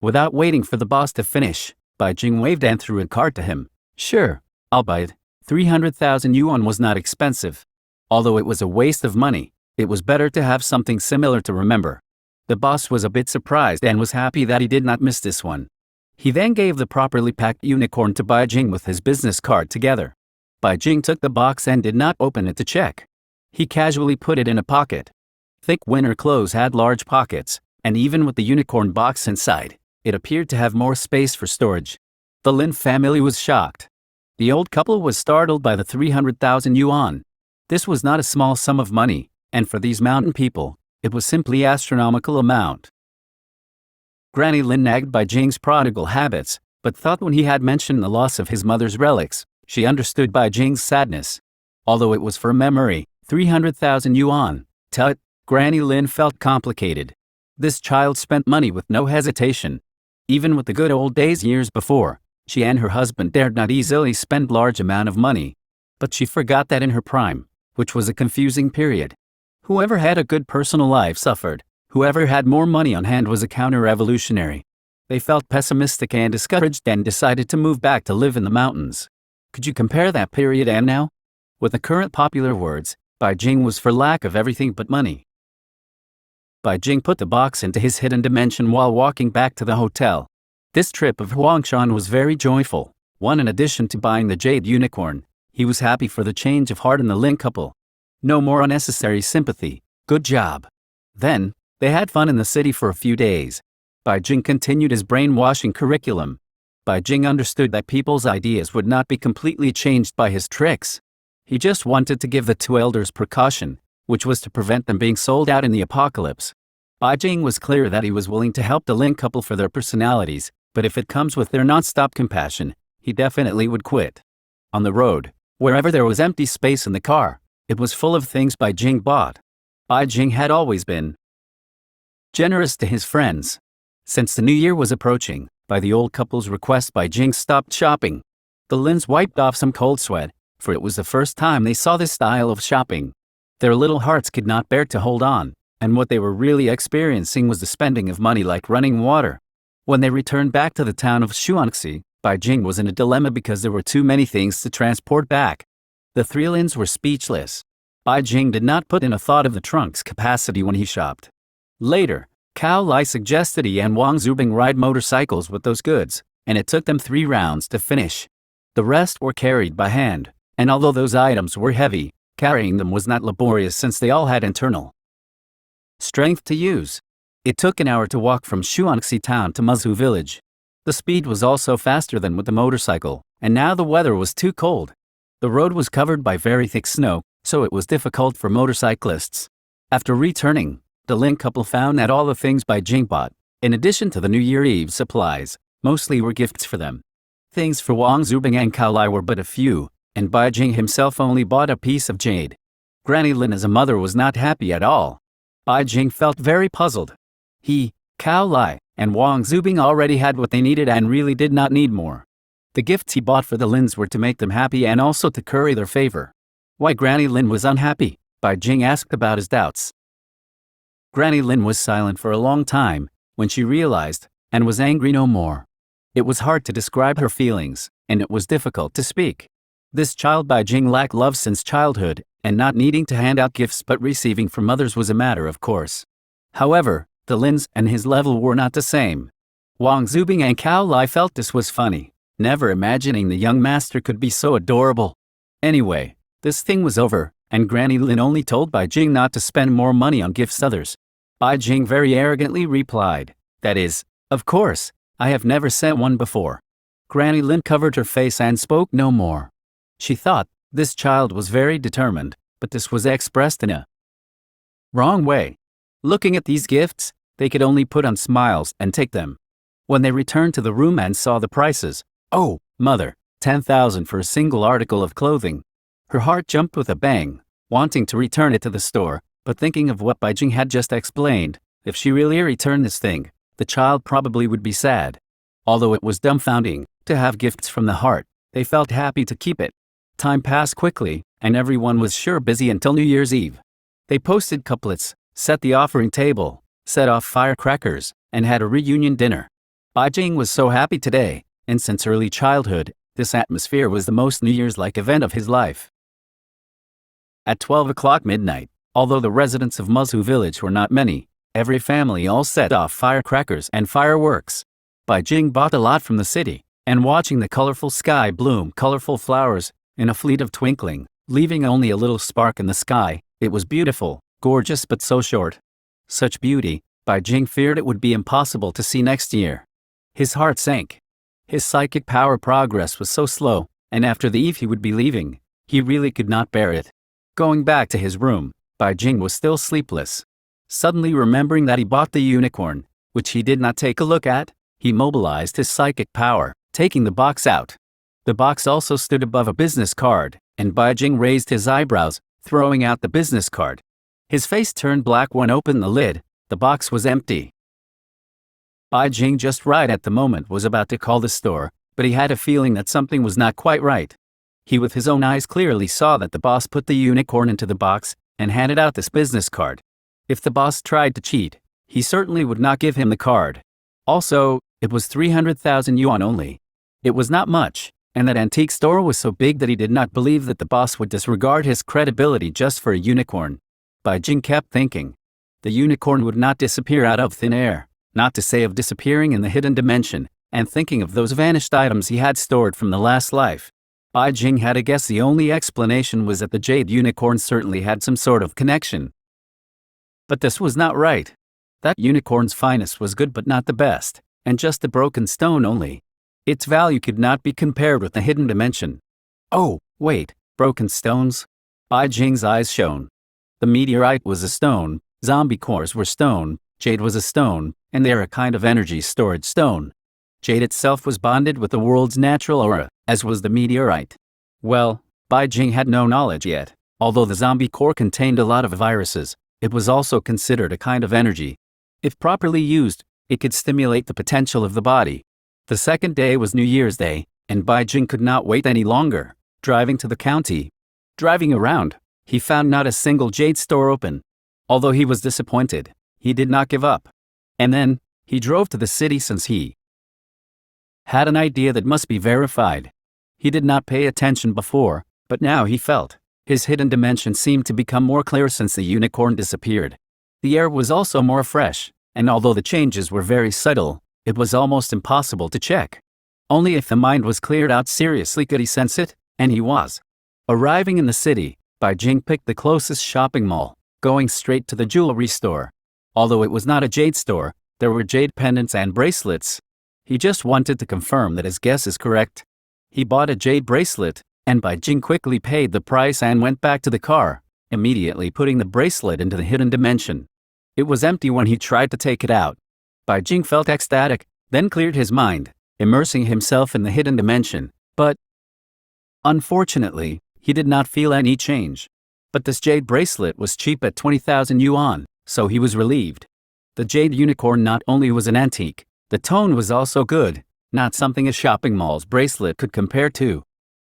Without waiting for the boss to finish, Bai Jing waved and threw a card to him. "Sure, I'll buy it." 300,000 yuan was not expensive. Although it was a waste of money, it was better to have something similar to remember. The boss was a bit surprised and was happy that he did not miss this one. He then gave the properly packed unicorn to Bai Jing with his business card together. Bai Jing took the box and did not open it to check. He casually put it in a pocket. Thick winter clothes had large pockets, and even with the unicorn box inside, it appeared to have more space for storage. The Lin family was shocked. The old couple was startled by the 300,000 yuan. This was not a small sum of money, and for these mountain people, it was simply astronomical amount. Granny Lin nagged Bai Jing's prodigal habits, but thought when he had mentioned the loss of his mother's relics, she understood Bai Jing's sadness. Although it was for memory, 300,000 yuan. Tut, Granny Lin felt complicated. This child spent money with no hesitation. Even with the good old days years before, she and her husband dared not easily spend large amount of money. But she forgot that in her prime, which was a confusing period. Whoever had a good personal life suffered. Whoever had more money on hand was a counter-revolutionary. They felt pessimistic and discouraged and decided to move back to live in the mountains. Could you compare that period and now? With the current popular words, Bai Jing was for lack of everything but money. Bai Jing put the box into his hidden dimension while walking back to the hotel. This trip of Huangshan was very joyful. One, in addition to buying the jade unicorn, he was happy for the change of heart in the Lin couple. No more unnecessary sympathy. Good job. Then, they had fun in the city for a few days. Bai Jing continued his brainwashing curriculum. Bai Jing understood that people's ideas would not be completely changed by his tricks. He just wanted to give the two elders precaution, which was to prevent them being sold out in the apocalypse. Bai Jing was clear that he was willing to help the Lin couple for their personalities, but if it comes with their non-stop compassion, he definitely would quit. On the road, wherever there was empty space in the car, it was full of things Bai Jing bought. Bai Jing had always been generous to his friends. Since the new year was approaching, by the old couple's request, Bai Jing stopped shopping. The Lins wiped off some cold sweat, for it was the first time they saw this style of shopping. Their little hearts could not bear to hold on, and what they were really experiencing was the spending of money like running water. When they returned back to the town of Oleksii, Bai Jing was in a dilemma because there were too many things to transport back. The three Lins were speechless. Bai Jing did not put in a thought of the trunk's capacity when he shopped. Later, Cao Lai suggested he and Wang Zubing ride motorcycles with those goods, and it took them 3 rounds to finish. The rest were carried by hand, and although those items were heavy, carrying them was not laborious since they all had internal strength to use. It took an hour to walk from Shuanxi town to Muzhu village. The speed was also faster than with the motorcycle, and now the weather was too cold. The road was covered by very thick snow, so it was difficult for motorcyclists. After returning, the Lin couple found that all the things Bai Jing bought, in addition to the New Year Eve supplies, mostly were gifts for them. Things for Wang Zubing and Cao Lai were but a few, and Bai Jing himself only bought a piece of jade. Granny Lin as a mother was not happy at all. Bai Jing felt very puzzled. He, Cao Lai, and Wang Zubing already had what they needed and really did not need more. The gifts he bought for the Lins were to make them happy and also to curry their favor. Why Granny Lin was unhappy? Bai Jing asked about his doubts. Granny Lin was silent for a long time, when she realized, and was angry no more. It was hard to describe her feelings, and it was difficult to speak. This child Bai Jing lacked love since childhood, and not needing to hand out gifts but receiving from others was a matter of course. However, the Lins and his level were not the same. Wang Zubing and Cao Lai felt this was funny, never imagining the young master could be so adorable. Anyway, this thing was over, and Granny Lin only told Bai Jing not to spend more money on gifts others. Bai Jing very arrogantly replied, "That is, of course, I have never sent one before." Granny Lin covered her face and spoke no more. She thought, this child was very determined, but this was expressed in a wrong way. Looking at these gifts, they could only put on smiles and take them. When they returned to the room and saw the prices, "Oh, mother, 10,000 for a single article of clothing." Her heart jumped with a bang, wanting to return it to the store, but thinking of what Beijing had just explained, if she really returned this thing, the child probably would be sad. Although it was dumbfounding to have gifts from the heart, they felt happy to keep it. Time passed quickly, and everyone was sure busy until New Year's Eve. They posted couplets, set the offering table, set off firecrackers, and had a reunion dinner. Beijing was so happy today, and since early childhood, this atmosphere was the most New Year's-like event of his life. At 12 o'clock midnight, although the residents of Muzhu village were not many, every family all set off firecrackers and fireworks. Beijing bought a lot from the city, and watching the colorful sky bloom colorful flowers in a fleet of twinkling, leaving only a little spark in the sky, it was beautiful, gorgeous but so short. Such beauty, Beijing feared it would be impossible to see next year. His heart sank. His psychic power progress was so slow, and after the eve he would be leaving, he really could not bear it. Going back to his room, Beijing was still sleepless. Suddenly remembering that he bought the unicorn, which he did not take a look at, he mobilized his psychic power, taking the box out. The box also stood above a business card, and Beijing raised his eyebrows, throwing out the business card. His face turned black when opened the lid. The box was empty. Beijing just right at the moment was about to call the store, but he had a feeling that something was not quite right. He with his own eyes clearly saw that the boss put the unicorn into the box and handed out this business card. If the boss tried to cheat, he certainly would not give him the card. Also, it was 300,000 yuan only. It was not much, and that antique store was so big that he did not believe that the boss would disregard his credibility just for a unicorn. Beijing kept thinking. The unicorn would not disappear out of thin air, not to say of disappearing in the hidden dimension, and thinking of those vanished items he had stored from the last life. Beijing had to guess the only explanation was that the jade unicorn certainly had some sort of connection. But this was not right. That unicorn's finest was good but not the best, and just a broken stone only. Its value could not be compared with the hidden dimension. Oh, wait, broken stones? Beijing's eyes shone. The meteorite was a stone, zombie cores were stone, jade was a stone, and they are a kind of energy storage stone. Jade itself was bonded with the world's natural aura, as was the meteorite. Well, Beijing had no knowledge yet. Although the zombie core contained a lot of viruses, it was also considered a kind of energy. If properly used, it could stimulate the potential of the body. The second day was New Year's Day, and Beijing could not wait any longer. Driving to the county. Driving around, he found not a single jade store open. Although he was disappointed, he did not give up. And then, he drove to the city since he had an idea that must be verified. He did not pay attention before, but now he felt. His hidden dimension seemed to become more clear since the unicorn disappeared. The air was also more fresh, and although the changes were very subtle, it was almost impossible to check. Only if the mind was cleared out seriously could he sense it, and he was. Arriving in the city, Beijing picked the closest shopping mall, going straight to the jewelry store. Although it was not a jade store, there were jade pendants and bracelets. He just wanted to confirm that his guess is correct. He bought a jade bracelet, and Beijing quickly paid the price and went back to the car, immediately putting the bracelet into the hidden dimension. It was empty when he tried to take it out. Beijing felt ecstatic, then cleared his mind, immersing himself in the hidden dimension, but unfortunately, he did not feel any change. But this jade bracelet was cheap at 20,000 yuan, so he was relieved. The jade unicorn not only was an antique, the tone was also good, not something a shopping mall's bracelet could compare to.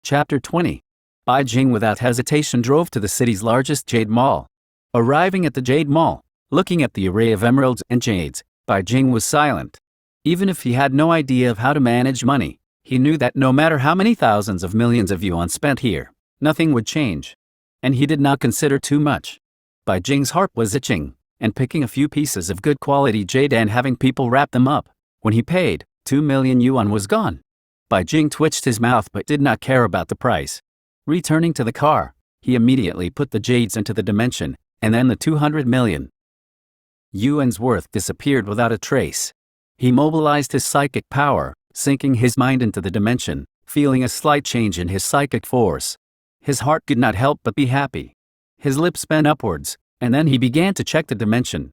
Chapter 20. Beijing without hesitation drove to the city's largest jade mall. Arriving at the jade mall, looking at the array of emeralds and jades, Beijing was silent. Even if he had no idea of how to manage money, he knew that no matter how many thousands of millions of yuan spent here, nothing would change. And he did not consider too much. Beijing's heart was itching, and picking a few pieces of good quality jade and having people wrap them up. When he paid, 2 million yuan was gone. Beijing twitched his mouth but did not care about the price. Returning to the car, he immediately put the jades into the dimension, and then the 200 million yuan's worth disappeared without a trace. He mobilized his psychic power, sinking his mind into the dimension, feeling a slight change in his psychic force. His heart could not help but be happy. His lips bent upwards, and then he began to check the dimension.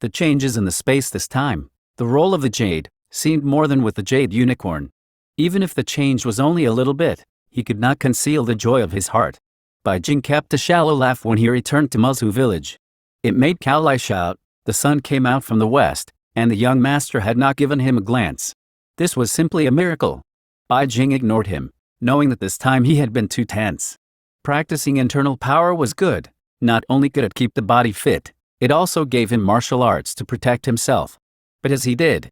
The changes in the space this time, the role of the jade, seemed more than with the jade unicorn. Even if the change was only a little bit, he could not conceal the joy of his heart. Bai Jing kept a shallow laugh when he returned to Muzhu village. It made Cao Lai shout. The sun came out from the west, and the young master had not given him a glance. This was simply a miracle. Bai Jing ignored him, knowing that this time he had been too tense. Practicing internal power was good. Not only could it keep the body fit, it also gave him martial arts to protect himself. But as he did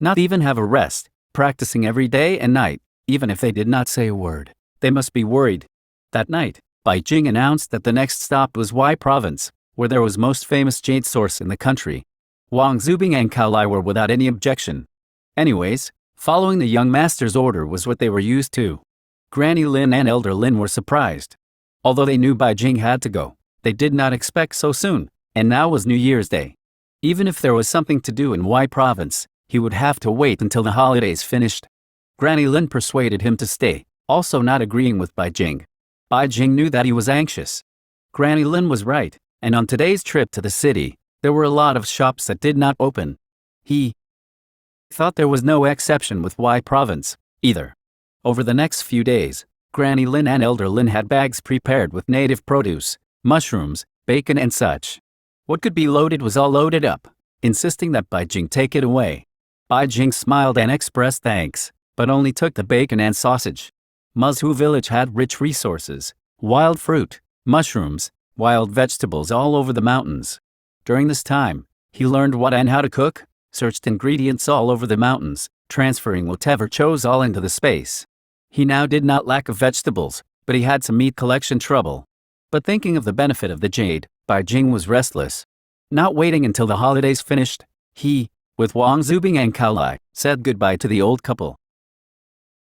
not even have a rest, practicing every day and night, even if they did not say a word, they must be worried. That night, Bai Jing announced that the next stop was Wei Province, where there was most famous jade source in the country. Wang Zubing and Cao Lai were without any objection. Anyways, following the young master's order was what they were used to. Granny Lin and Elder Lin were surprised. Although they knew Bai Jing had to go, they did not expect so soon, and now was New Year's Day. Even if there was something to do in Wei Province, he would have to wait until the holidays finished. Granny Lin persuaded him to stay, also not agreeing with Bai Jing. Bai Jing knew that he was anxious. Granny Lin was right, and on today's trip to the city, there were a lot of shops that did not open. He thought there was no exception with Wei Province, either. Over the next few days, Granny Lin and Elder Lin had bags prepared with native produce, mushrooms, bacon and such. What could be loaded was all loaded up, insisting that Bai Jing take it away. Bai Jing smiled and expressed thanks, but only took the bacon and sausage. Muzhu village had rich resources, wild fruit, mushrooms, wild vegetables all over the mountains. During this time, he learned what and how to cook, searched ingredients all over the mountains, transferring whatever chose all into the space. He now did not lack of vegetables, but he had some meat collection trouble. But thinking of the benefit of the jade, Bai Jing was restless. Not waiting until the holidays finished, he, with Wang Zubing and Cao Lai, said goodbye to the old couple.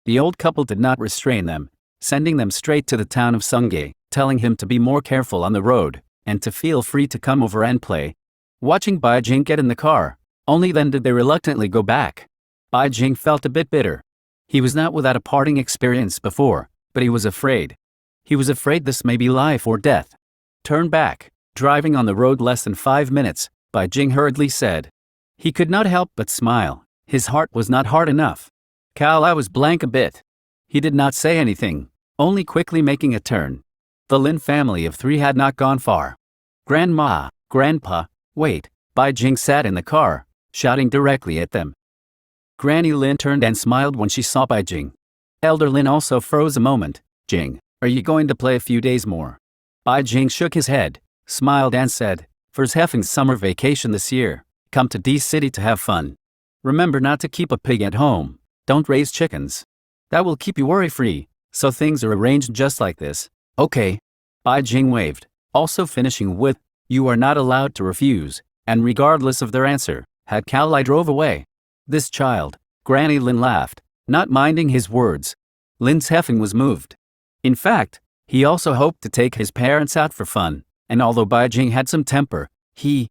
The old couple did not restrain them, sending them straight to the town of Sungay, telling him to be more careful on the road, and to feel free to come over and play. Watching Bai Jing get in the car, only then did they reluctantly go back. Bai Jing felt a bit bitter. He was not without a parting experience before, but he was afraid. He was afraid this may be life or death. Turn back. Driving on the road less than 5 minutes, Bai Jing hurriedly said. He could not help but smile. His heart was not hard enough. Cao Lai was blank a bit. He did not say anything, only quickly making a turn. The Lin family of 3 had not gone far. Grandma, Grandpa, wait. Bai Jing sat in the car, shouting directly at them. Granny Lin turned and smiled when she saw Bai Jing. Elder Lin also froze a moment. Jing, are you going to play a few days more? Bai Jing shook his head, smiled and said, "Fir's having summer vacation this year. Come to D City to have fun. Remember not to keep a pig at home. Don't raise chickens. That will keep you worry-free, so things are arranged just like this." "Okay." Bai Jing waved, also finishing with, "You are not allowed to refuse," and regardless of their answer, had Cao Lai drove away. This child, Granny Lin laughed, not minding his words. Lin's Heffing was moved. In fact, he also hoped to take his parents out for fun, and although Bai Jing had some temper, he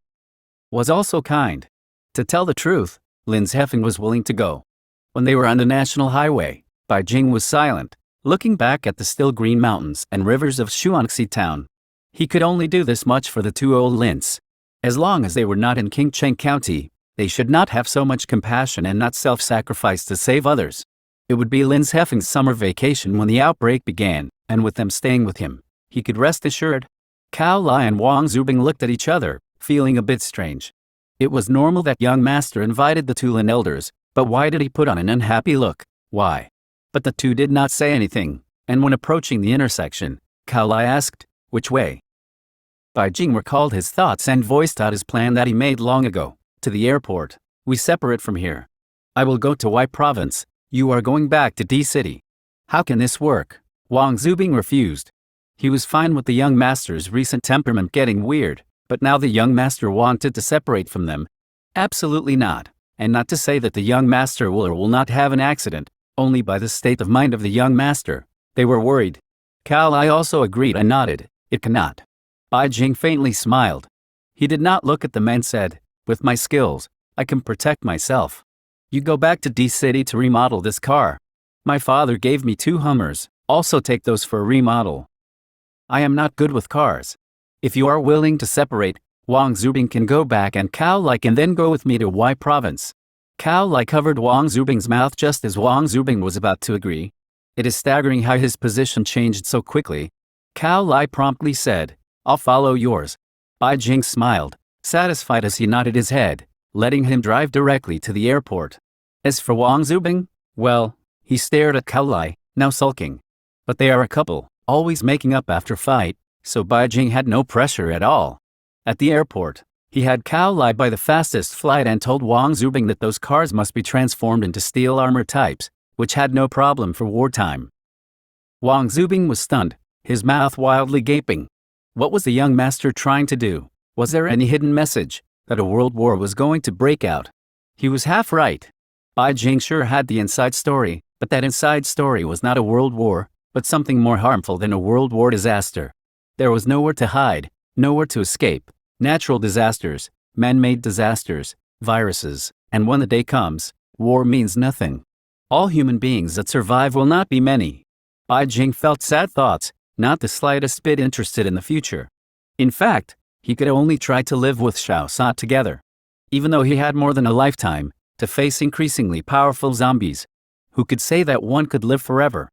was also kind. To tell the truth, Lin's Heffing was willing to go. When they were on the national highway, Bai Jing was silent, looking back at the still green mountains and rivers of Shuangxi town. He could only do this much for the 2 old Lins. As long as they were not in Qingcheng County, they should not have so much compassion and not self-sacrifice to save others. It would be Lin's Heffing's summer vacation when the outbreak began, and with them staying with him, he could rest assured. Cao Lai and Wang Zubing looked at each other, feeling a bit strange. It was normal that young master invited the 2 Lin elders, but why did he put on an unhappy look? Why? But the 2 did not say anything, and when approaching the intersection, Cao Lai asked, "Which way?" Bai Jing recalled his thoughts and voiced out his plan that he made long ago. "To the airport. We separate from here. I will go to Wei Province. You are going back to D City." "How can this work?" Wang Zubing refused. He was fine with the young master's recent temperament getting weird, but now the young master wanted to separate from them. Absolutely not. And not to say that the young master will or will not have an accident, only by the state of mind of the young master. They were worried. Cao Lai also agreed and nodded. "It cannot." Bai Jing faintly smiled. He did not look at them and said, "With my skills, I can protect myself. You go back to D City to remodel this car. My father gave me 2 Hummers, also take those for a remodel. I am not good with cars. If you are willing to separate, Wang Zubing can go back and Cao Lai can then go with me to Y province. Cao Lai covered Wang Zubing's mouth just as Wang Zubing was about to agree. It is staggering how his position changed so quickly. Cao Lai promptly said, "I'll follow yours." Bai Jing smiled, satisfied as he nodded his head, letting him drive directly to the airport. As for Wang Zubing, well, he stared at Cao Lai, now sulking. But they are a couple, always making up after fight, so Bai Jing had no pressure at all. At the airport, he had Cao Lai by the fastest flight and told Wang Zubing that those cars must be transformed into steel armor types, which had no problem for wartime. Wang Zubing was stunned, his mouth wildly gaping. What was the young master trying to do? Was there any hidden message that a world war was going to break out? He was half right. Bai Jing sure had the inside story, but that inside story was not a world war, but something more harmful than a world war disaster. There was nowhere to hide, nowhere to escape. Natural disasters, man-made disasters, viruses, and when the day comes, war means nothing. All human beings that survive will not be many. Bai Jing felt sad thoughts, not the slightest bit interested in the future. In fact, he could only try to live with Xiao Sa together. Even though he had more than a lifetime to face increasingly powerful zombies, who could say that one could live forever?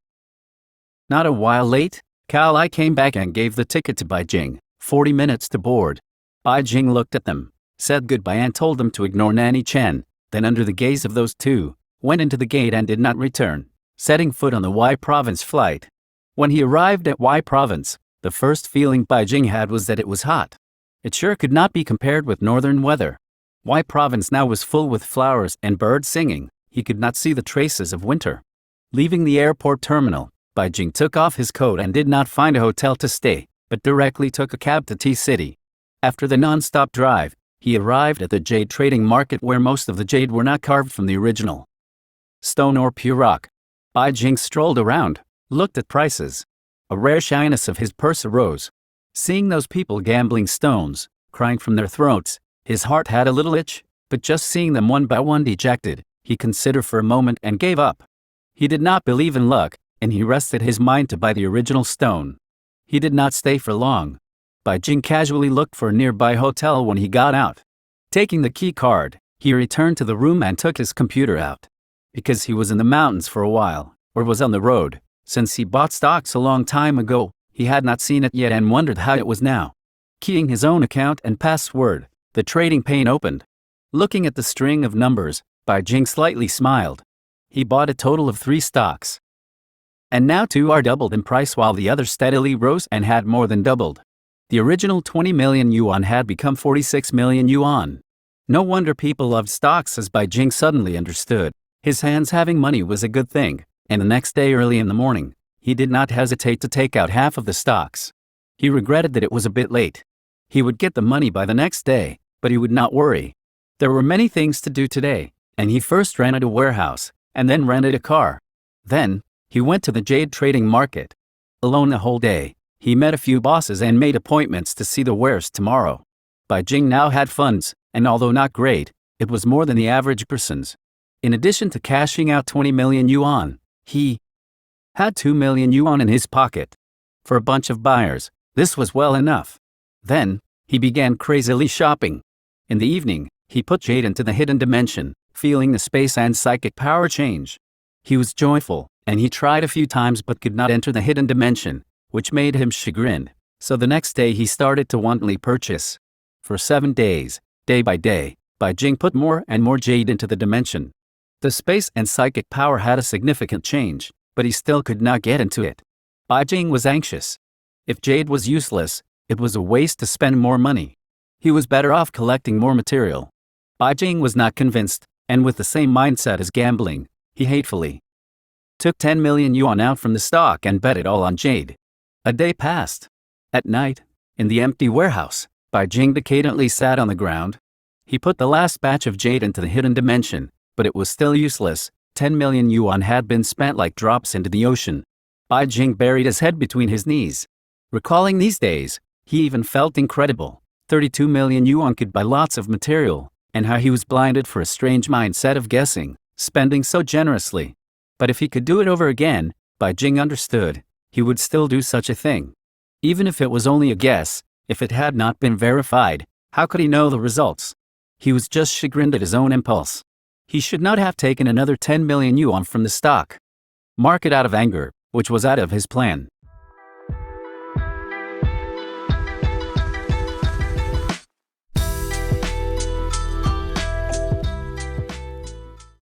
Not a while late, Cao Lai came back and gave the ticket to Bai Jing, 40 minutes to board. Bai Jing looked at them, said goodbye and told them to ignore Nanny Chen, then under the gaze of those two, went into the gate and did not return, setting foot on the Y province flight. When he arrived at Y province, the first feeling Bai Jing had was that it was hot. It sure could not be compared with northern weather. Y province now was full with flowers and birds singing. He could not see the traces of winter. Leaving the airport terminal, Bai Jing took off his coat and did not find a hotel to stay, but directly took a cab to T-City. After the non-stop drive, he arrived at the jade trading market where most of the jade were not carved from the original stone or pure rock. Bai Jing strolled around, looked at prices. A rare shyness of his purse arose. Seeing those people gambling stones, crying from their throats, his heart had a little itch, but just seeing them one by one dejected, he considered for a moment and gave up. He did not believe in luck, and he rested his mind to buy the original stone. He did not stay for long. Bai Jing casually looked for a nearby hotel when he got out. Taking the key card, he returned to the room and took his computer out. Because he was in the mountains for a while, or was on the road, since he bought stocks a long time ago, he had not seen it yet and wondered how it was now. Keying his own account and password, the trading pane opened. Looking at the string of numbers, Bai Jing slightly smiled. He bought a total of 3 stocks. And now 2 are doubled in price while the other steadily rose and had more than doubled. The original 20 million yuan had become 46 million yuan. No wonder people loved stocks, as Bai Jing suddenly understood. His hands having money was a good thing, and the next day early in the morning, he did not hesitate to take out half of the stocks. He regretted that it was a bit late. He would get the money by the next day, but he would not worry. There were many things to do today, and he first rented a warehouse, and then rented a car. Then, he went to the jade trading market. Alone the whole day, he met a few bosses and made appointments to see the wares tomorrow. Bai Jing now had funds, and although not great, it was more than the average person's. In addition to cashing out 20 million yuan, he had 2 million yuan in his pocket. For a bunch of buyers, this was well enough. Then, he began crazily shopping. In the evening, he put jade into the hidden dimension, feeling the space and psychic power change. He was joyful, and he tried a few times but could not enter the hidden dimension, which made him chagrined. So the next day he started to wantonly purchase. For 7 days, day by day, Bai Jing put more and more jade into the dimension. The space and psychic power had a significant change, but he still could not get into it. Bai Jing was anxious. If jade was useless, it was a waste to spend more money. He was better off collecting more material. Bai Jing was not convinced, and with the same mindset as gambling, he hatefully took 10 million yuan out from the stock and bet it all on jade. A day passed. At night, in the empty warehouse, Bai Jing decadently sat on the ground. He put the last batch of jade into the hidden dimension, but it was still useless. 10 million yuan had been spent like drops into the ocean. Bai Jing buried his head between his knees. Recalling these days, he even felt incredible. 32 million yuan could buy lots of material, and how he was blinded for a strange mindset of guessing, spending so generously. But if he could do it over again, Bai Jing understood, he would still do such a thing. Even if it was only a guess, if it had not been verified, How could he know the results? He was just chagrined at his own impulse. He should not have taken another 10 million yuan from the stock market out of anger, which was out of his plan.